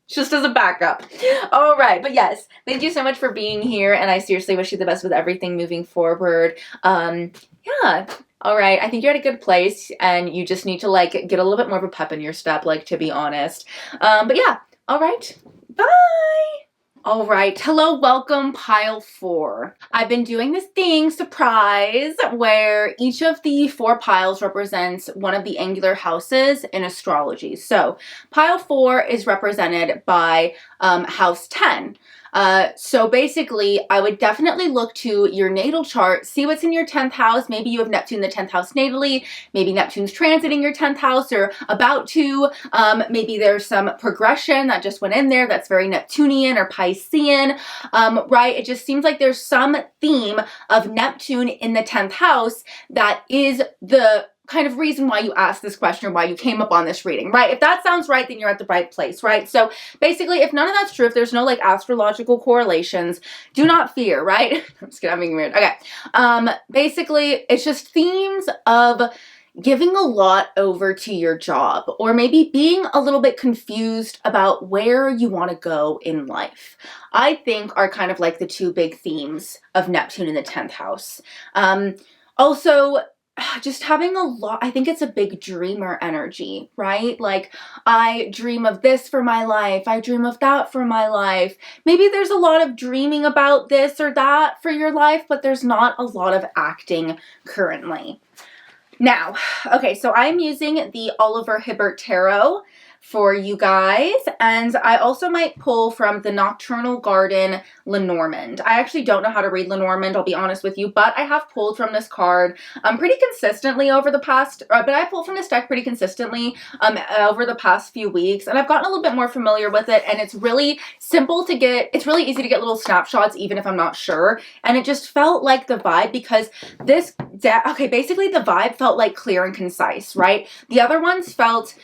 Just as a backup. All right. But yes, thank you so much for being here. And I seriously wish you the best with everything moving forward. Yeah. All right. I think you're at a good place and you just need to like get a little bit more of a pep in your step, like, to be honest. But yeah. All right. Bye. All right. Hello, welcome, pile 4. I've been doing this thing, surprise, where each of the 4 piles represents one of the angular houses in astrology. So pile 4 is represented by house 10. So basically, I would definitely look to your natal chart, see what's in your 10th house. Maybe you have Neptune in the 10th house natally. Maybe Neptune's transiting your 10th house or about to. Maybe there's some progression that just went in there that's very Neptunian or Piscean, right? It just seems like there's some theme of Neptune in the 10th house that is the kind of reason why you asked this question or why you came up on this reading, right? If that sounds right, then you're at the right place, right? So basically, if none of that's true, if there's no like astrological correlations, do not fear, right? I'm just kidding, I'm being weird. Okay. Basically, it's just themes of, giving a lot over to your job, or maybe being a little bit confused about where you want to go in life, I think are kind of like the two big themes of Neptune in the 10th house. Also, just having a lot, I think it's a big dreamer energy, right? Like, I dream of this for my life. I dream of that for my life. Maybe there's a lot of dreaming about this or that for your life, but there's not a lot of acting currently. Now, okay, so I'm using the Oliver Hibbert Tarot for you guys, and I also might pull from the Nocturnal Garden Lenormand. I actually don't know how to read Lenormand, I'll be honest with you, but I have pulled from this card pretty consistently over the past, but I pulled from this deck pretty consistently over the past few weeks, and I've gotten a little bit more familiar with it, and it's really simple to get, it's really easy to get little snapshots even if I'm not sure, and it just felt like the vibe, because this deck, okay, basically the vibe felt like clear and concise, right? The other ones felt,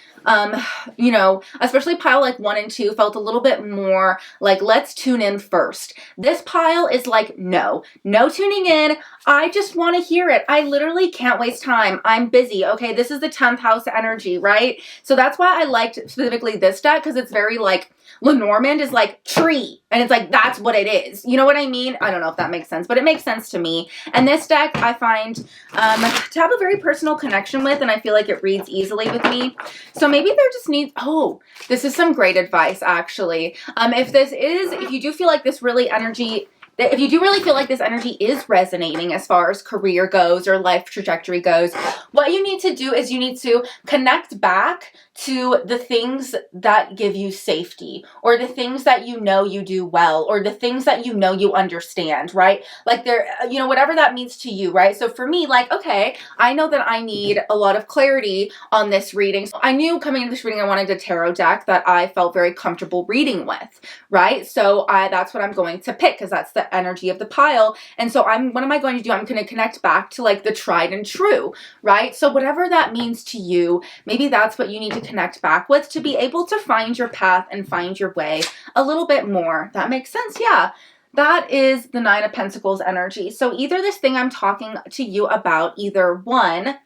you know, especially pile like 1 and 2 felt a little bit more like, let's tune in first. This pile is like, no tuning in. I just want to hear it. I literally can't waste time. I'm busy. Okay, this is the 10th house energy, right? So that's why I liked specifically this deck, because it's very like, Lenormand is like tree, and it's like, that's what it is. You know what I mean? I don't know if that makes sense, but it makes sense to me. And this deck I find to have a very personal connection with, and I feel like it reads easily with me. So maybe there just needs, oh, this is some great advice actually. If you do feel like this really energy, if you do really feel like this energy is resonating as far as career goes or life trajectory goes, what you need to do is you need to connect back to the things that give you safety, or the things that you know you do well, or the things that you know you understand, right? Like there, you know, whatever that means to you, right? So for me, like, okay, I know that I need a lot of clarity on this reading. So I knew coming into this reading I wanted a tarot deck that I felt very comfortable reading with, right? So that's what I'm going to pick, because that's the energy of the pile. And so what am I going to do? I'm going to connect back to like the tried and true, right? So whatever that means to you, maybe that's what you need to connect back with to be able to find your path and find your way a little bit more. That makes sense. Yeah. That is the 9 of Pentacles energy. So either this thing I'm talking to you about, either one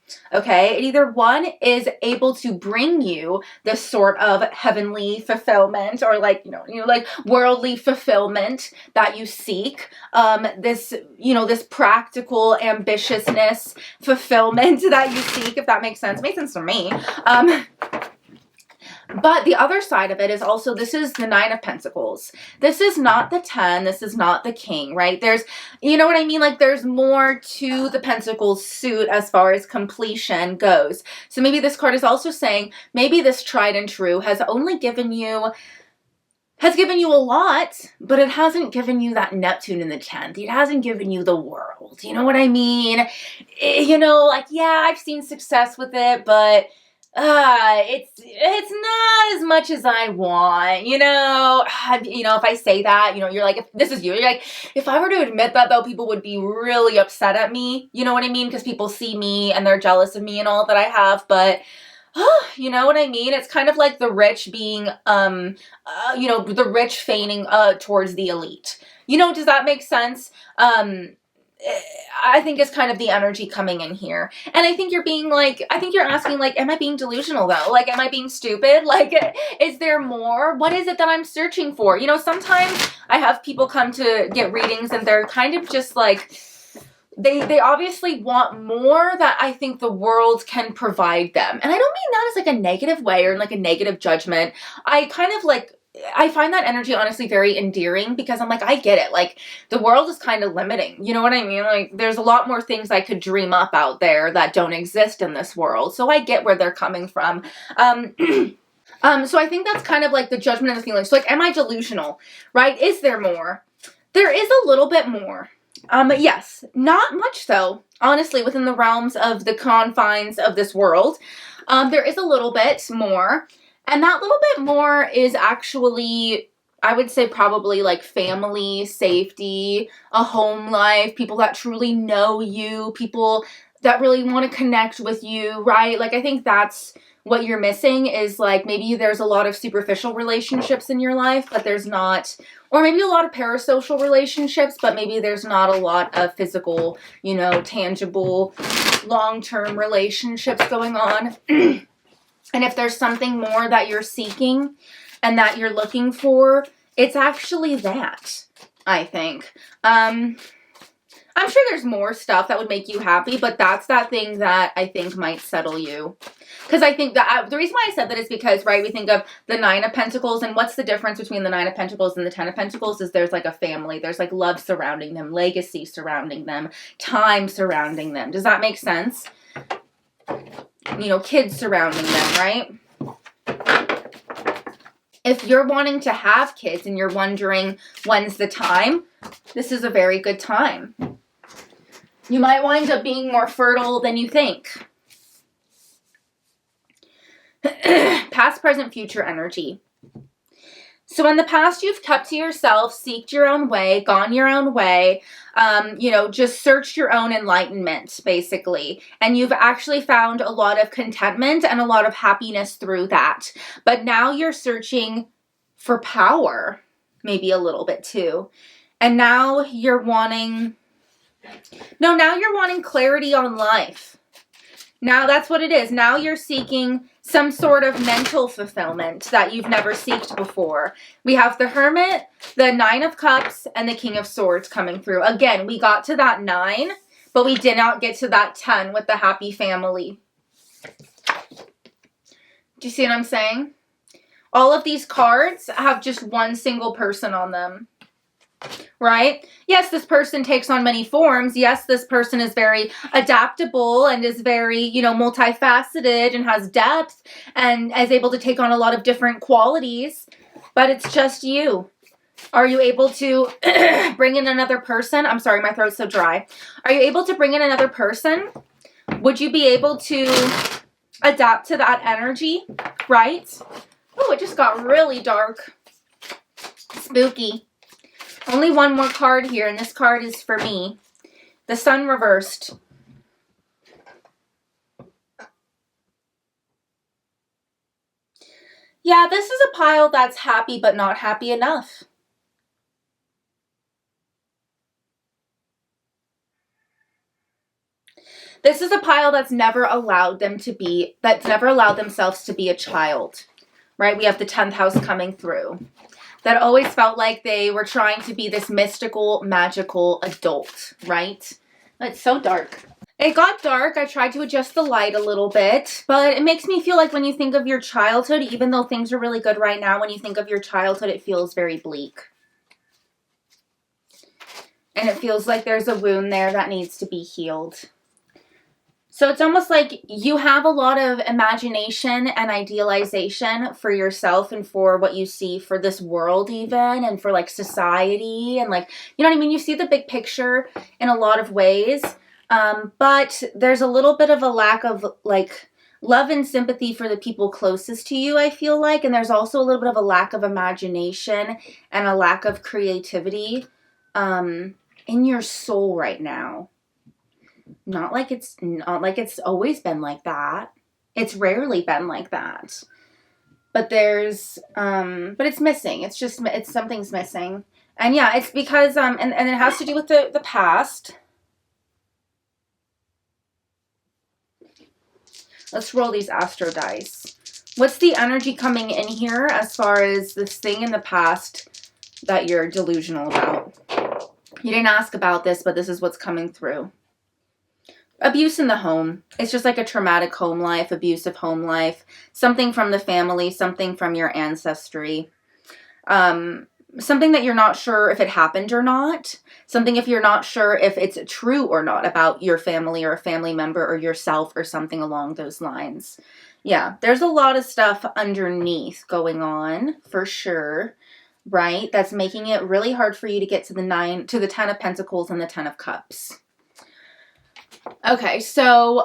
is able to bring you this sort of heavenly fulfillment, or like, like worldly fulfillment that you seek. This practical ambitiousness fulfillment that you seek, if that makes sense. Makes sense to me. But the other side of it is also, this is the 9 of Pentacles. This is not the 10. This is not the King, right? There's, you know what I mean? Like there's more to the Pentacles suit as far as completion goes. So maybe this card is also saying, maybe this tried and true has only given you a lot, but it hasn't given you that Neptune in the 10th. It hasn't given you the world. You know what I mean? Like, yeah, I've seen success with it, but it's not as much as I want, if I say that, you're like, if this is you, you're like, if I were to admit that though, people would be really upset at me, you know what I mean? Because people see me and they're jealous of me and all that I have, but you know what I mean? It's kind of like the rich being, the rich feigning, towards the elite. Does that make sense? I think it's kind of the energy coming in here. And I think you're asking, like, am I being delusional though? Like, am I being stupid? Like, is there more? What is it that I'm searching for? Sometimes I have people come to get readings and they're kind of just like, they obviously want more that I think the world can provide them. And I don't mean that as like a negative way or like a negative judgment. I find that energy honestly very endearing, because I'm like, I get it. Like, the world is kind of limiting. You know what I mean? Like, there's a lot more things I could dream up out there that don't exist in this world. So I get where they're coming from. So I think that's kind of like the judgment and the feeling. So like, am I delusional? Right? Is there more? There is a little bit more. Yes, not much though, honestly, within the realms of the confines of this world. There is a little bit more. And that little bit more is actually, I would say, probably like family, safety, a home life, people that truly know you, people that really want to connect with you, right? Like, I think that's what you're missing, is like maybe there's a lot of superficial relationships in your life, but there's not, or maybe a lot of parasocial relationships, but maybe there's not a lot of physical, you know, tangible, long-term relationships going on. And if there's something more that you're seeking and that you're looking for, it's actually that, I think. I'm sure there's more stuff that would make you happy, but that's that thing that I think might settle you. Because I think that the reason why I said that is because, right, we think of the Nine of Pentacles, and what's the difference between the Nine of Pentacles and the Ten of Pentacles is there's like a family. There's like love surrounding them, legacy surrounding them, time surrounding them. Does that make sense? You know, kids surrounding them, right? If you're wanting to have kids and you're wondering when's the time, this is a very good time. You might wind up being more fertile than you think. Past, present, future energy. So in the past, you've kept to yourself, seeked your own way, gone your own way, you know, just searched your own enlightenment, basically. And you've actually found a lot of contentment and a lot of happiness through that. But now you're searching for power, maybe a little bit too. And now you're wanting, now you're wanting clarity on life. Now that's what it is. Now you're seeking some sort of mental fulfillment that you've never sought before. We have the Hermit, the Nine of Cups, and the King of Swords coming through. Again, we got to that 9, but we did not get to that 10 with the happy family. Do you see what I'm saying? All of these cards have just one single person on them. Right? Yes, this person takes on many forms. Yes, this person is very adaptable and is very, you know, multifaceted and has depth and is able to take on a lot of different qualities, but it's just you. Are you able to bring in another person? I'm sorry, my throat's so dry. Are you able to bring in another person? Would you be able to adapt to that energy? Right? Oh, it just got really dark. Spooky. Only one more card here, and this card is for me. The Sun reversed. Yeah, this is a pile that's happy but not happy enough. This is a pile that's never allowed them to be, that's never allowed themselves to be a child. Right? We have the 10th house coming through. That always felt like they were trying to be this mystical, magical adult, right? It's so dark. It got dark. I tried to adjust the light a little bit, but it makes me feel like when you think of your childhood, even though things are really good right now, when you think of your childhood, it feels very bleak. And it feels like there's a wound there that needs to be healed. So it's almost like you have a lot of imagination and idealization for yourself and for what you see for this world even, and for like society and like, you know what I mean? You see the big picture in a lot of ways, but there's a little bit of a lack of like love and sympathy for the people closest to you, I feel like. And there's also a little bit of a lack of imagination and a lack of creativity in your soul right now. Not like it's always been like that. It's rarely been like that. But there's but it's missing. It's just something's missing. And yeah, it's because and it has to do with the past. Let's roll these astro dice. What's the energy coming in here as far as this thing in the past that you're delusional about? You didn't ask about this, but this is what's coming through. Abuse in the home. It's just like a traumatic home life, abusive home life, something from the family, something from your ancestry, something that you're not sure if it happened or not, something if you're not sure if it's true or not about your family or a family member or yourself or something along those lines. Yeah, there's a lot of stuff underneath going on for sure, right? That's making it really hard for you to get to the 10 of Pentacles and the 10 of Cups. Okay, so,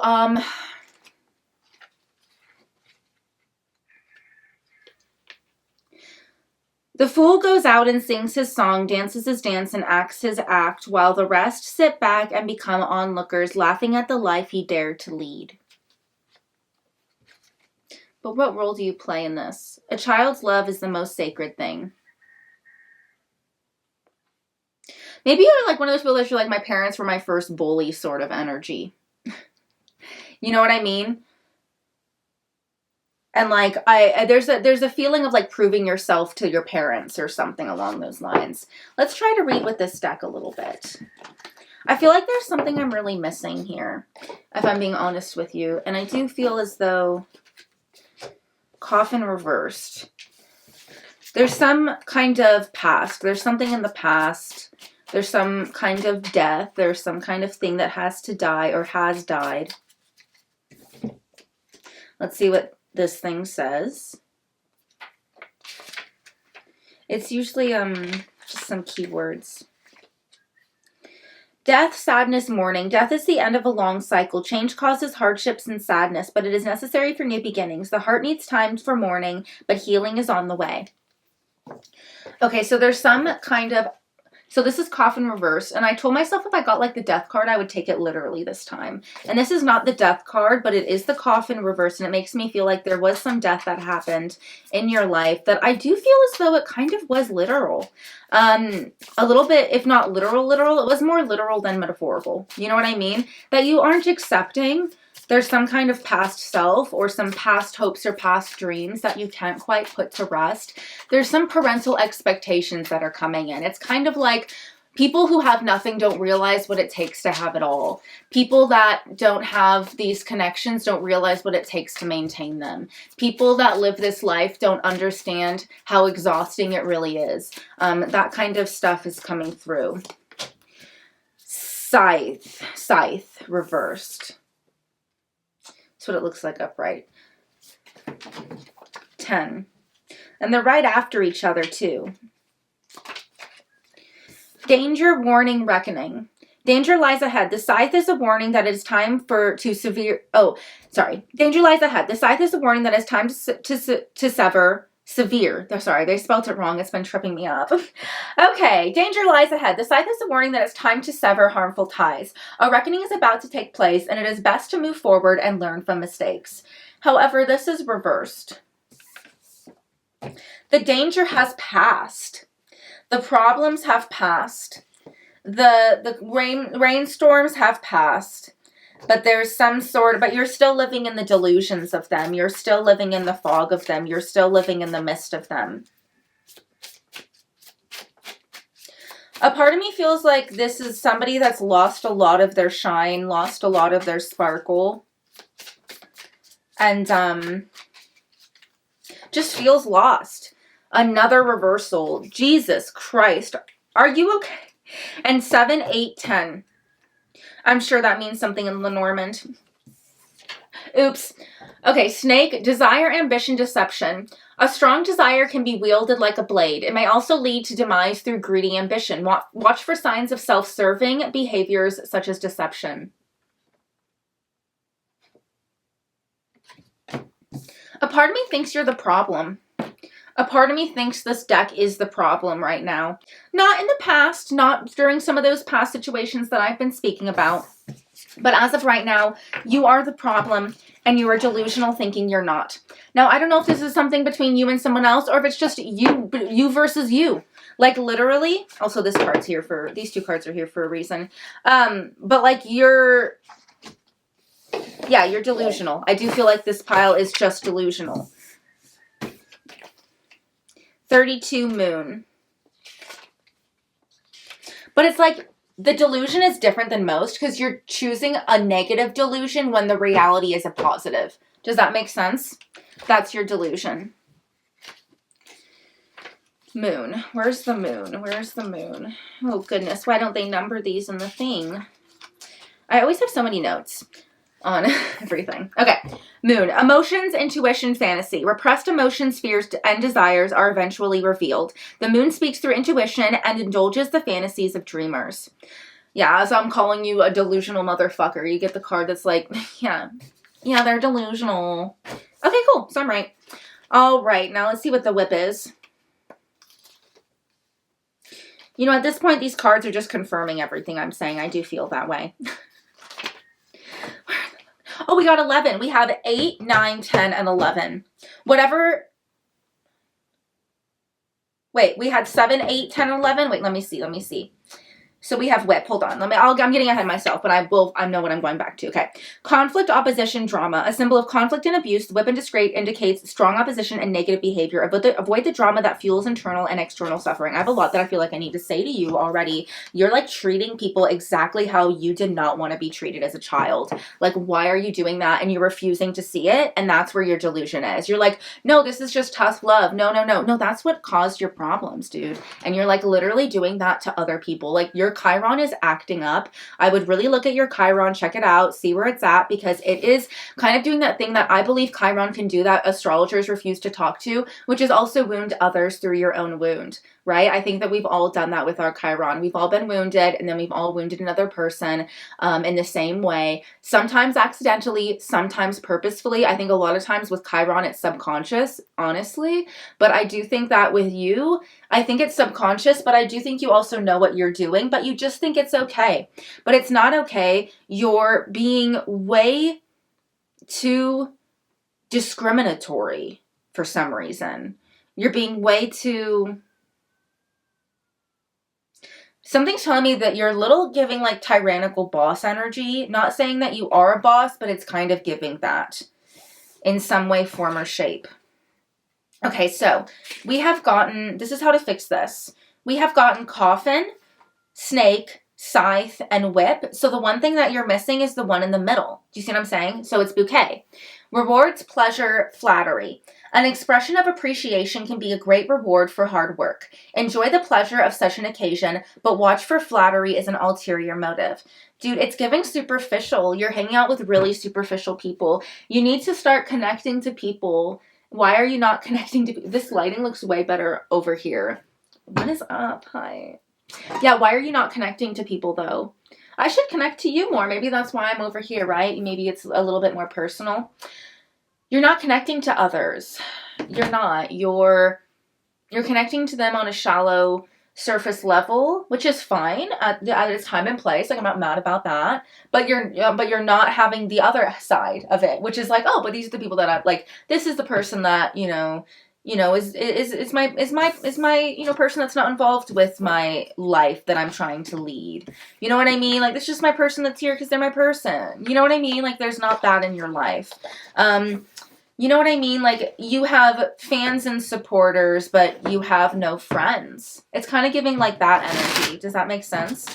The fool goes out and sings his song, dances his dance, and acts his act, while the rest sit back and become onlookers, laughing at the life he dared to lead. But what role do you play in this? A child's love is the most sacred thing. Maybe you're like one of those people that you're like, my parents were my first bully sort of energy. You know what I mean? And like, there's a feeling of like proving yourself to your parents or something along those lines. Let's try to read with this deck a little bit. I feel like there's something I'm really missing here, if I'm being honest with you. And I do feel as though coffin reversed. There's some kind of past. There's something in the past. There's some kind of death. There's some kind of thing that has to die or has died. Let's see what this thing says. It's usually just some keywords. Death, sadness, mourning. Death is the end of a long cycle. Change causes hardships and sadness, but it is necessary for new beginnings. The heart needs time for mourning, but healing is on the way. Okay, so there's some kind of... So this is coffin reverse, and I told myself if I got like the death card, I would take it literally this time. And this is not the death card, but it is the coffin reverse, and it makes me feel like there was some death that happened in your life that I do feel as though it kind of was literal. A little bit, if not literal, it was more literal than metaphorical. You know what I mean? That you aren't accepting. There's some kind of past self or some past hopes or past dreams that you can't quite put to rest. There's some parental expectations that are coming in. It's kind of like people who have nothing don't realize what it takes to have it all. People that don't have these connections don't realize what it takes to maintain them. People that live this life don't understand how exhausting it really is. That kind of stuff is coming through. Scythe reversed. That's what it looks like upright. 10. And they're right after each other too. Danger, warning, reckoning. Danger lies ahead. The scythe is a warning that it is time to severe... Oh, sorry. Danger lies ahead. The scythe is a warning that it's time to sever... Severe. Sorry, they spelled it wrong. It's been tripping me up. Okay, danger lies ahead. The scythe is a warning that it's time to sever harmful ties. A reckoning is about to take place, and it is best to move forward and learn from mistakes. However, this is reversed. The danger has passed. The problems have passed. The rainstorms have passed. But there's some sort, but you're still living in the delusions of them. You're still living in the fog of them. You're still living in the mist of them. A part of me feels like this is somebody that's lost a lot of their shine, lost a lot of their sparkle. And just feels lost. Another reversal. Jesus Christ. Are you okay? And 7, 8, 10. I'm sure that means something in Lenormand. Oops. Okay, snake, desire, ambition, deception. A strong desire can be wielded like a blade. It may also lead to demise through greedy ambition. Watch for signs of self-serving behaviors such as deception. A part of me thinks you're the problem. A part of me thinks this deck is the problem right now. Not in the past, not during some of those past situations that I've been speaking about. But as of right now, you are the problem and you are delusional thinking you're not. Now, I don't know if this is something between you and someone else or if it's just you versus you. Like literally, also this card's here for, these two cards are here for a reason. But like you're delusional. I do feel like this pile is just delusional. 32 moon. But it's like the delusion is different than most because you're choosing a negative delusion when the reality is a positive. Does that make sense? That's your delusion. Moon. Where's the moon? Where's the moon? Oh goodness, why don't they number these in the thing? I always have so many notes on everything. Okay. Moon. Emotions, intuition, fantasy. Repressed emotions, fears, and desires are eventually revealed. The moon speaks through intuition and indulges the fantasies of dreamers. Yeah, as I'm calling you a delusional motherfucker, you get the card that's like, yeah, they're delusional. Okay, cool. So I'm right. All right. Now let's see what the whip is. You know, at this point, these cards are just confirming everything I'm saying. I do feel that way. Oh, we got 11. We have 8, 9, 10, and 11. Whatever. Wait, we had 7, 8, 10, 11. Wait, let me see. So we have whip. Hold on. I'm getting ahead of myself, but I know what I'm going back to. Okay. Conflict, opposition, drama. A symbol of conflict and abuse. The whip and disgrace indicates strong opposition and negative behavior. Avoid the drama that fuels internal and external suffering. I have a lot that I feel like I need to say to you already. You're like treating people exactly how you did not want to be treated as a child. Like, why are you doing that? And you're refusing to see it. And that's where your delusion is. You're like, no, this is just tough love. No. No, that's what caused your problems, dude. And you're like literally doing that to other people. Like, your Chiron is acting up. I would really look at your Chiron, check it out, see where it's at, because it is kind of doing that thing that I believe Chiron can do that astrologers refuse to talk to, which is also wound others through your own wound, right? I think that we've all done that with our Chiron. We've all been wounded, and then we've all wounded another person in the same way. Sometimes accidentally, sometimes purposefully. I think a lot of times with Chiron, it's subconscious, honestly. But I do think that with you, I think it's subconscious, but I do think you also know what you're doing, but you just think it's okay. But it's not okay. You're being way too discriminatory for some reason. You're being way too... Something's telling me that you're a little giving like tyrannical boss energy. Not saying that you are a boss, but it's kind of giving that in some way, form, or shape. Okay, so we have gotten, this is how to fix this. We have gotten coffin, snake, scythe, and whip. So the one thing that you're missing is the one in the middle. Do you see what I'm saying? So it's bouquet. Rewards, pleasure, flattery. An expression of appreciation can be a great reward for hard work. Enjoy the pleasure of such an occasion, but watch for flattery as an ulterior motive. Dude, it's giving superficial. You're hanging out with really superficial people. You need to start connecting to people. Why are you not connecting to... This lighting looks way better over here. What is up? Hi. Yeah, why are you not connecting to people, though? I should connect to you more. Maybe that's why I'm over here, right? Maybe it's a little bit more personal. You're not connecting to others. You're not. You're connecting to them on a shallow surface level, which is fine at its time and place. Like, I'm not mad about that. But you're not having the other side of it, which is like, oh, but these are the people that I like. This is the person that is my person that's not involved with my life that I'm trying to lead. You know what I mean? Like, it's just my person that's here because they're my person. You know what I mean? Like, there's not that in your life. You know what I mean? Like, you have fans and supporters, but you have no friends. It's kind of giving like that energy. Does that make sense?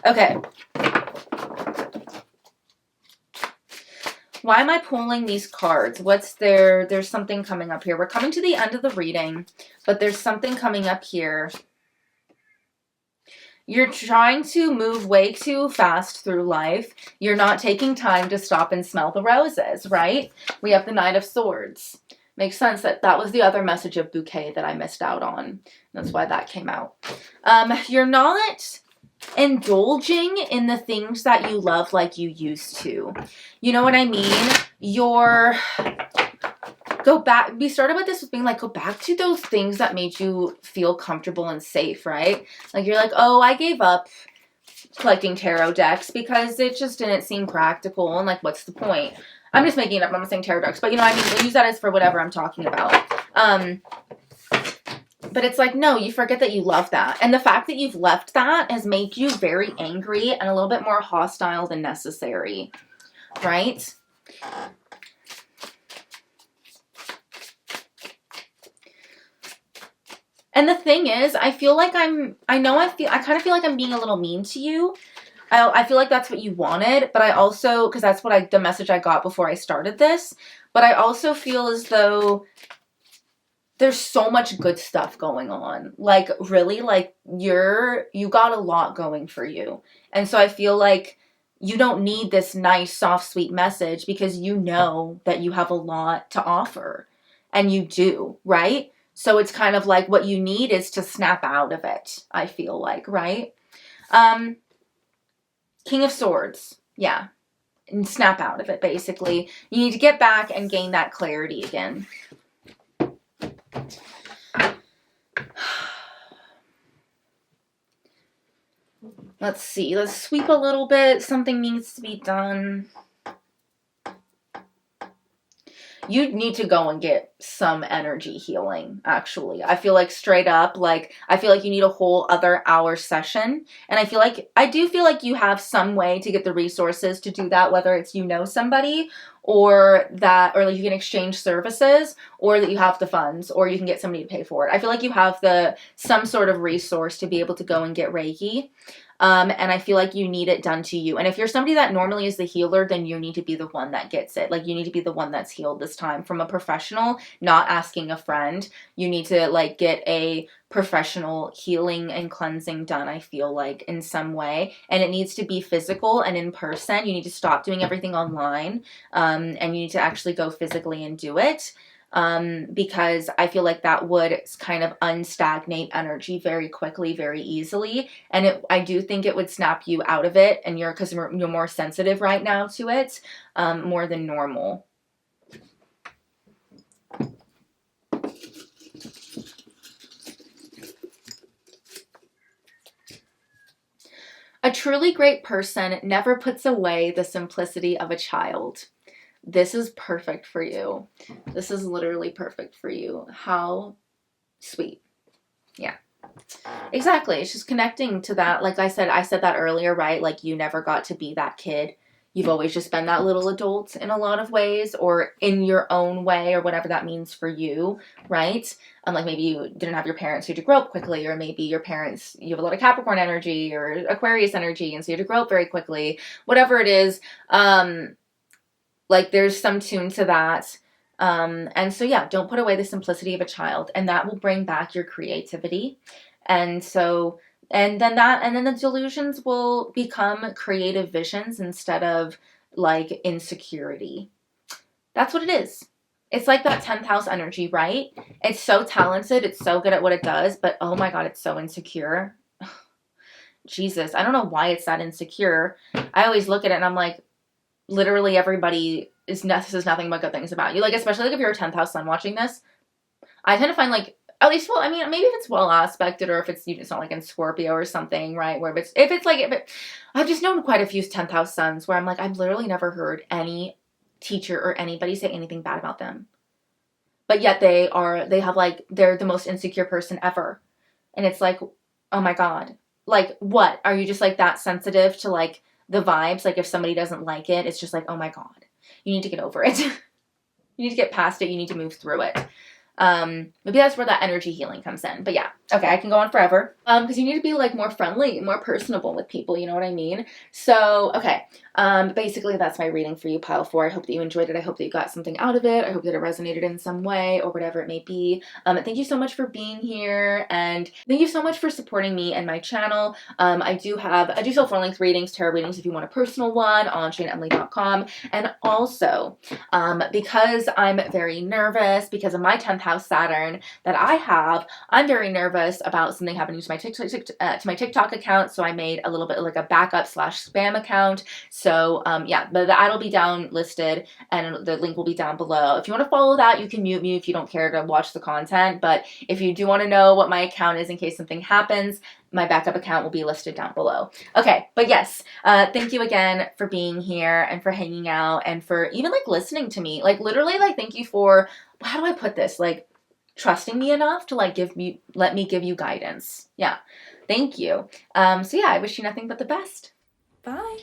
Okay. Why am I pulling these cards? There's something coming up here. We're coming to the end of the reading, but there's something coming up here. You're trying to move way too fast through life. You're not taking time to stop and smell the roses, right? We have the Knight of Swords. Makes sense that was the other message of bouquet that I missed out on. That's why that came out. You're not indulging in the things that you love like you used to. You know what I mean? Go back. We started with this with being like, go back to those things that made you feel comfortable and safe, right? Like, you're like, oh, I gave up collecting tarot decks because it just didn't seem practical. And like, what's the point? I'm just making it up. I'm not saying tarot decks, but you know what I mean? We'll use that as for whatever I'm talking about. But it's like, no, you forget that you love that. And the fact that you've left that has made you very angry and a little bit more hostile than necessary, right? And the thing is, I kind of feel like I'm being a little mean to you. I feel like that's what you wanted, but I also, because that's the message I got before I started this, but I also feel as though there's so much good stuff going on. Like, really, like, you got a lot going for you. And so I feel like you don't need this nice, soft, sweet message because you know that you have a lot to offer. And you do, right? So it's kind of like what you need is to snap out of it, I feel like, right? King of Swords. Yeah. And snap out of it, basically. You need to get back and gain that clarity again. Let's see. Let's sweep a little bit. Something needs to be done. You need to go and get some energy healing, actually. I feel like straight up, like, I feel like you need a whole other hour session. And I do feel like you have some way to get the resources to do that, whether it's, you know, somebody or like you can exchange services, or that you have the funds, or you can get somebody to pay for it. I feel like you have some sort of resource to be able to go and get Reiki. And I feel like you need it done to you. And if you're somebody that normally is the healer, then you need to be the one that gets it. Like, you need to be the one that's healed this time from a professional, not asking a friend. You need to, like, get a professional healing and cleansing done, I feel like, in some way. And it needs to be physical and in person. You need to stop doing everything online. And you need to actually go physically and do it. Because I feel like that would kind of unstagnate energy very quickly, very easily. And I do think it would snap you out of it, and because you're more sensitive right now to it, more than normal. A truly great person never puts away the simplicity of a child. This is perfect for you. This is literally perfect for you. How sweet. Yeah. Exactly. It's just connecting to that. Like I said that earlier, right? Like, you never got to be that kid. You've always just been that little adult in a lot of ways, or in your own way, or whatever that means for you, right? Like, maybe you didn't have your parents who had to grow up quickly, or maybe your parents, you have a lot of Capricorn energy or Aquarius energy, and so you had to grow up very quickly. Whatever it is, like, there's some tune to that. And so, yeah, don't put away the simplicity of a child, and that will bring back your creativity. And so, and then the delusions will become creative visions instead of, like, insecurity. That's what it is. It's like that 10th house energy, right? It's so talented. It's so good at what it does, but oh my God, it's so insecure. Jesus, I don't know why it's that insecure. I always look at it and I'm like, literally everybody says nothing but good things about you. Like, especially like if you're a 10th house sun watching this, I tend to find, like, at least, well, I mean, maybe if it's well aspected, or if it's not like in Scorpio or something, right? Where I've just known quite a few 10th house suns where I'm like, I've literally never heard any teacher or anybody say anything bad about them. But yet they're the most insecure person ever. And it's like, oh my God. Like, what? Are you just, like, that sensitive to, like, the vibes? Like, if somebody doesn't like it, it's just like, oh my God, you need to get over it. You need to get past it. You need to move through it. Maybe that's where that energy healing comes in. But yeah, okay, I can go on forever. Because you need to be, like, more friendly, more personable with people, you know what I mean? So, okay, basically that's my reading for you, pile 4. I hope that you enjoyed it. I hope that you got something out of it. I hope that it resonated in some way, or whatever it may be. Thank you so much for being here, and thank you so much for supporting me and my channel. I do sell full-length readings, tarot readings, if you want a personal one, on shainaemily.com. And also, because I'm very nervous because of my 10th house Saturn that I'm very nervous about something happening to my TikTok account. So I made a little bit like a backup / spam account. So yeah, but the ad will be down listed, and the link will be down below. If you want to follow that, you can mute me if you don't care to watch the content. But if you do want to know what my account is in case something happens, my backup account will be listed down below. Okay, but yes, thank you again for being here and for hanging out and for even, like, listening to me. Like, literally, like, thank you for, how do I put this? Like, trusting me enough to, like, let me give you guidance. Yeah, thank you. So yeah, I wish you nothing but the best. Bye.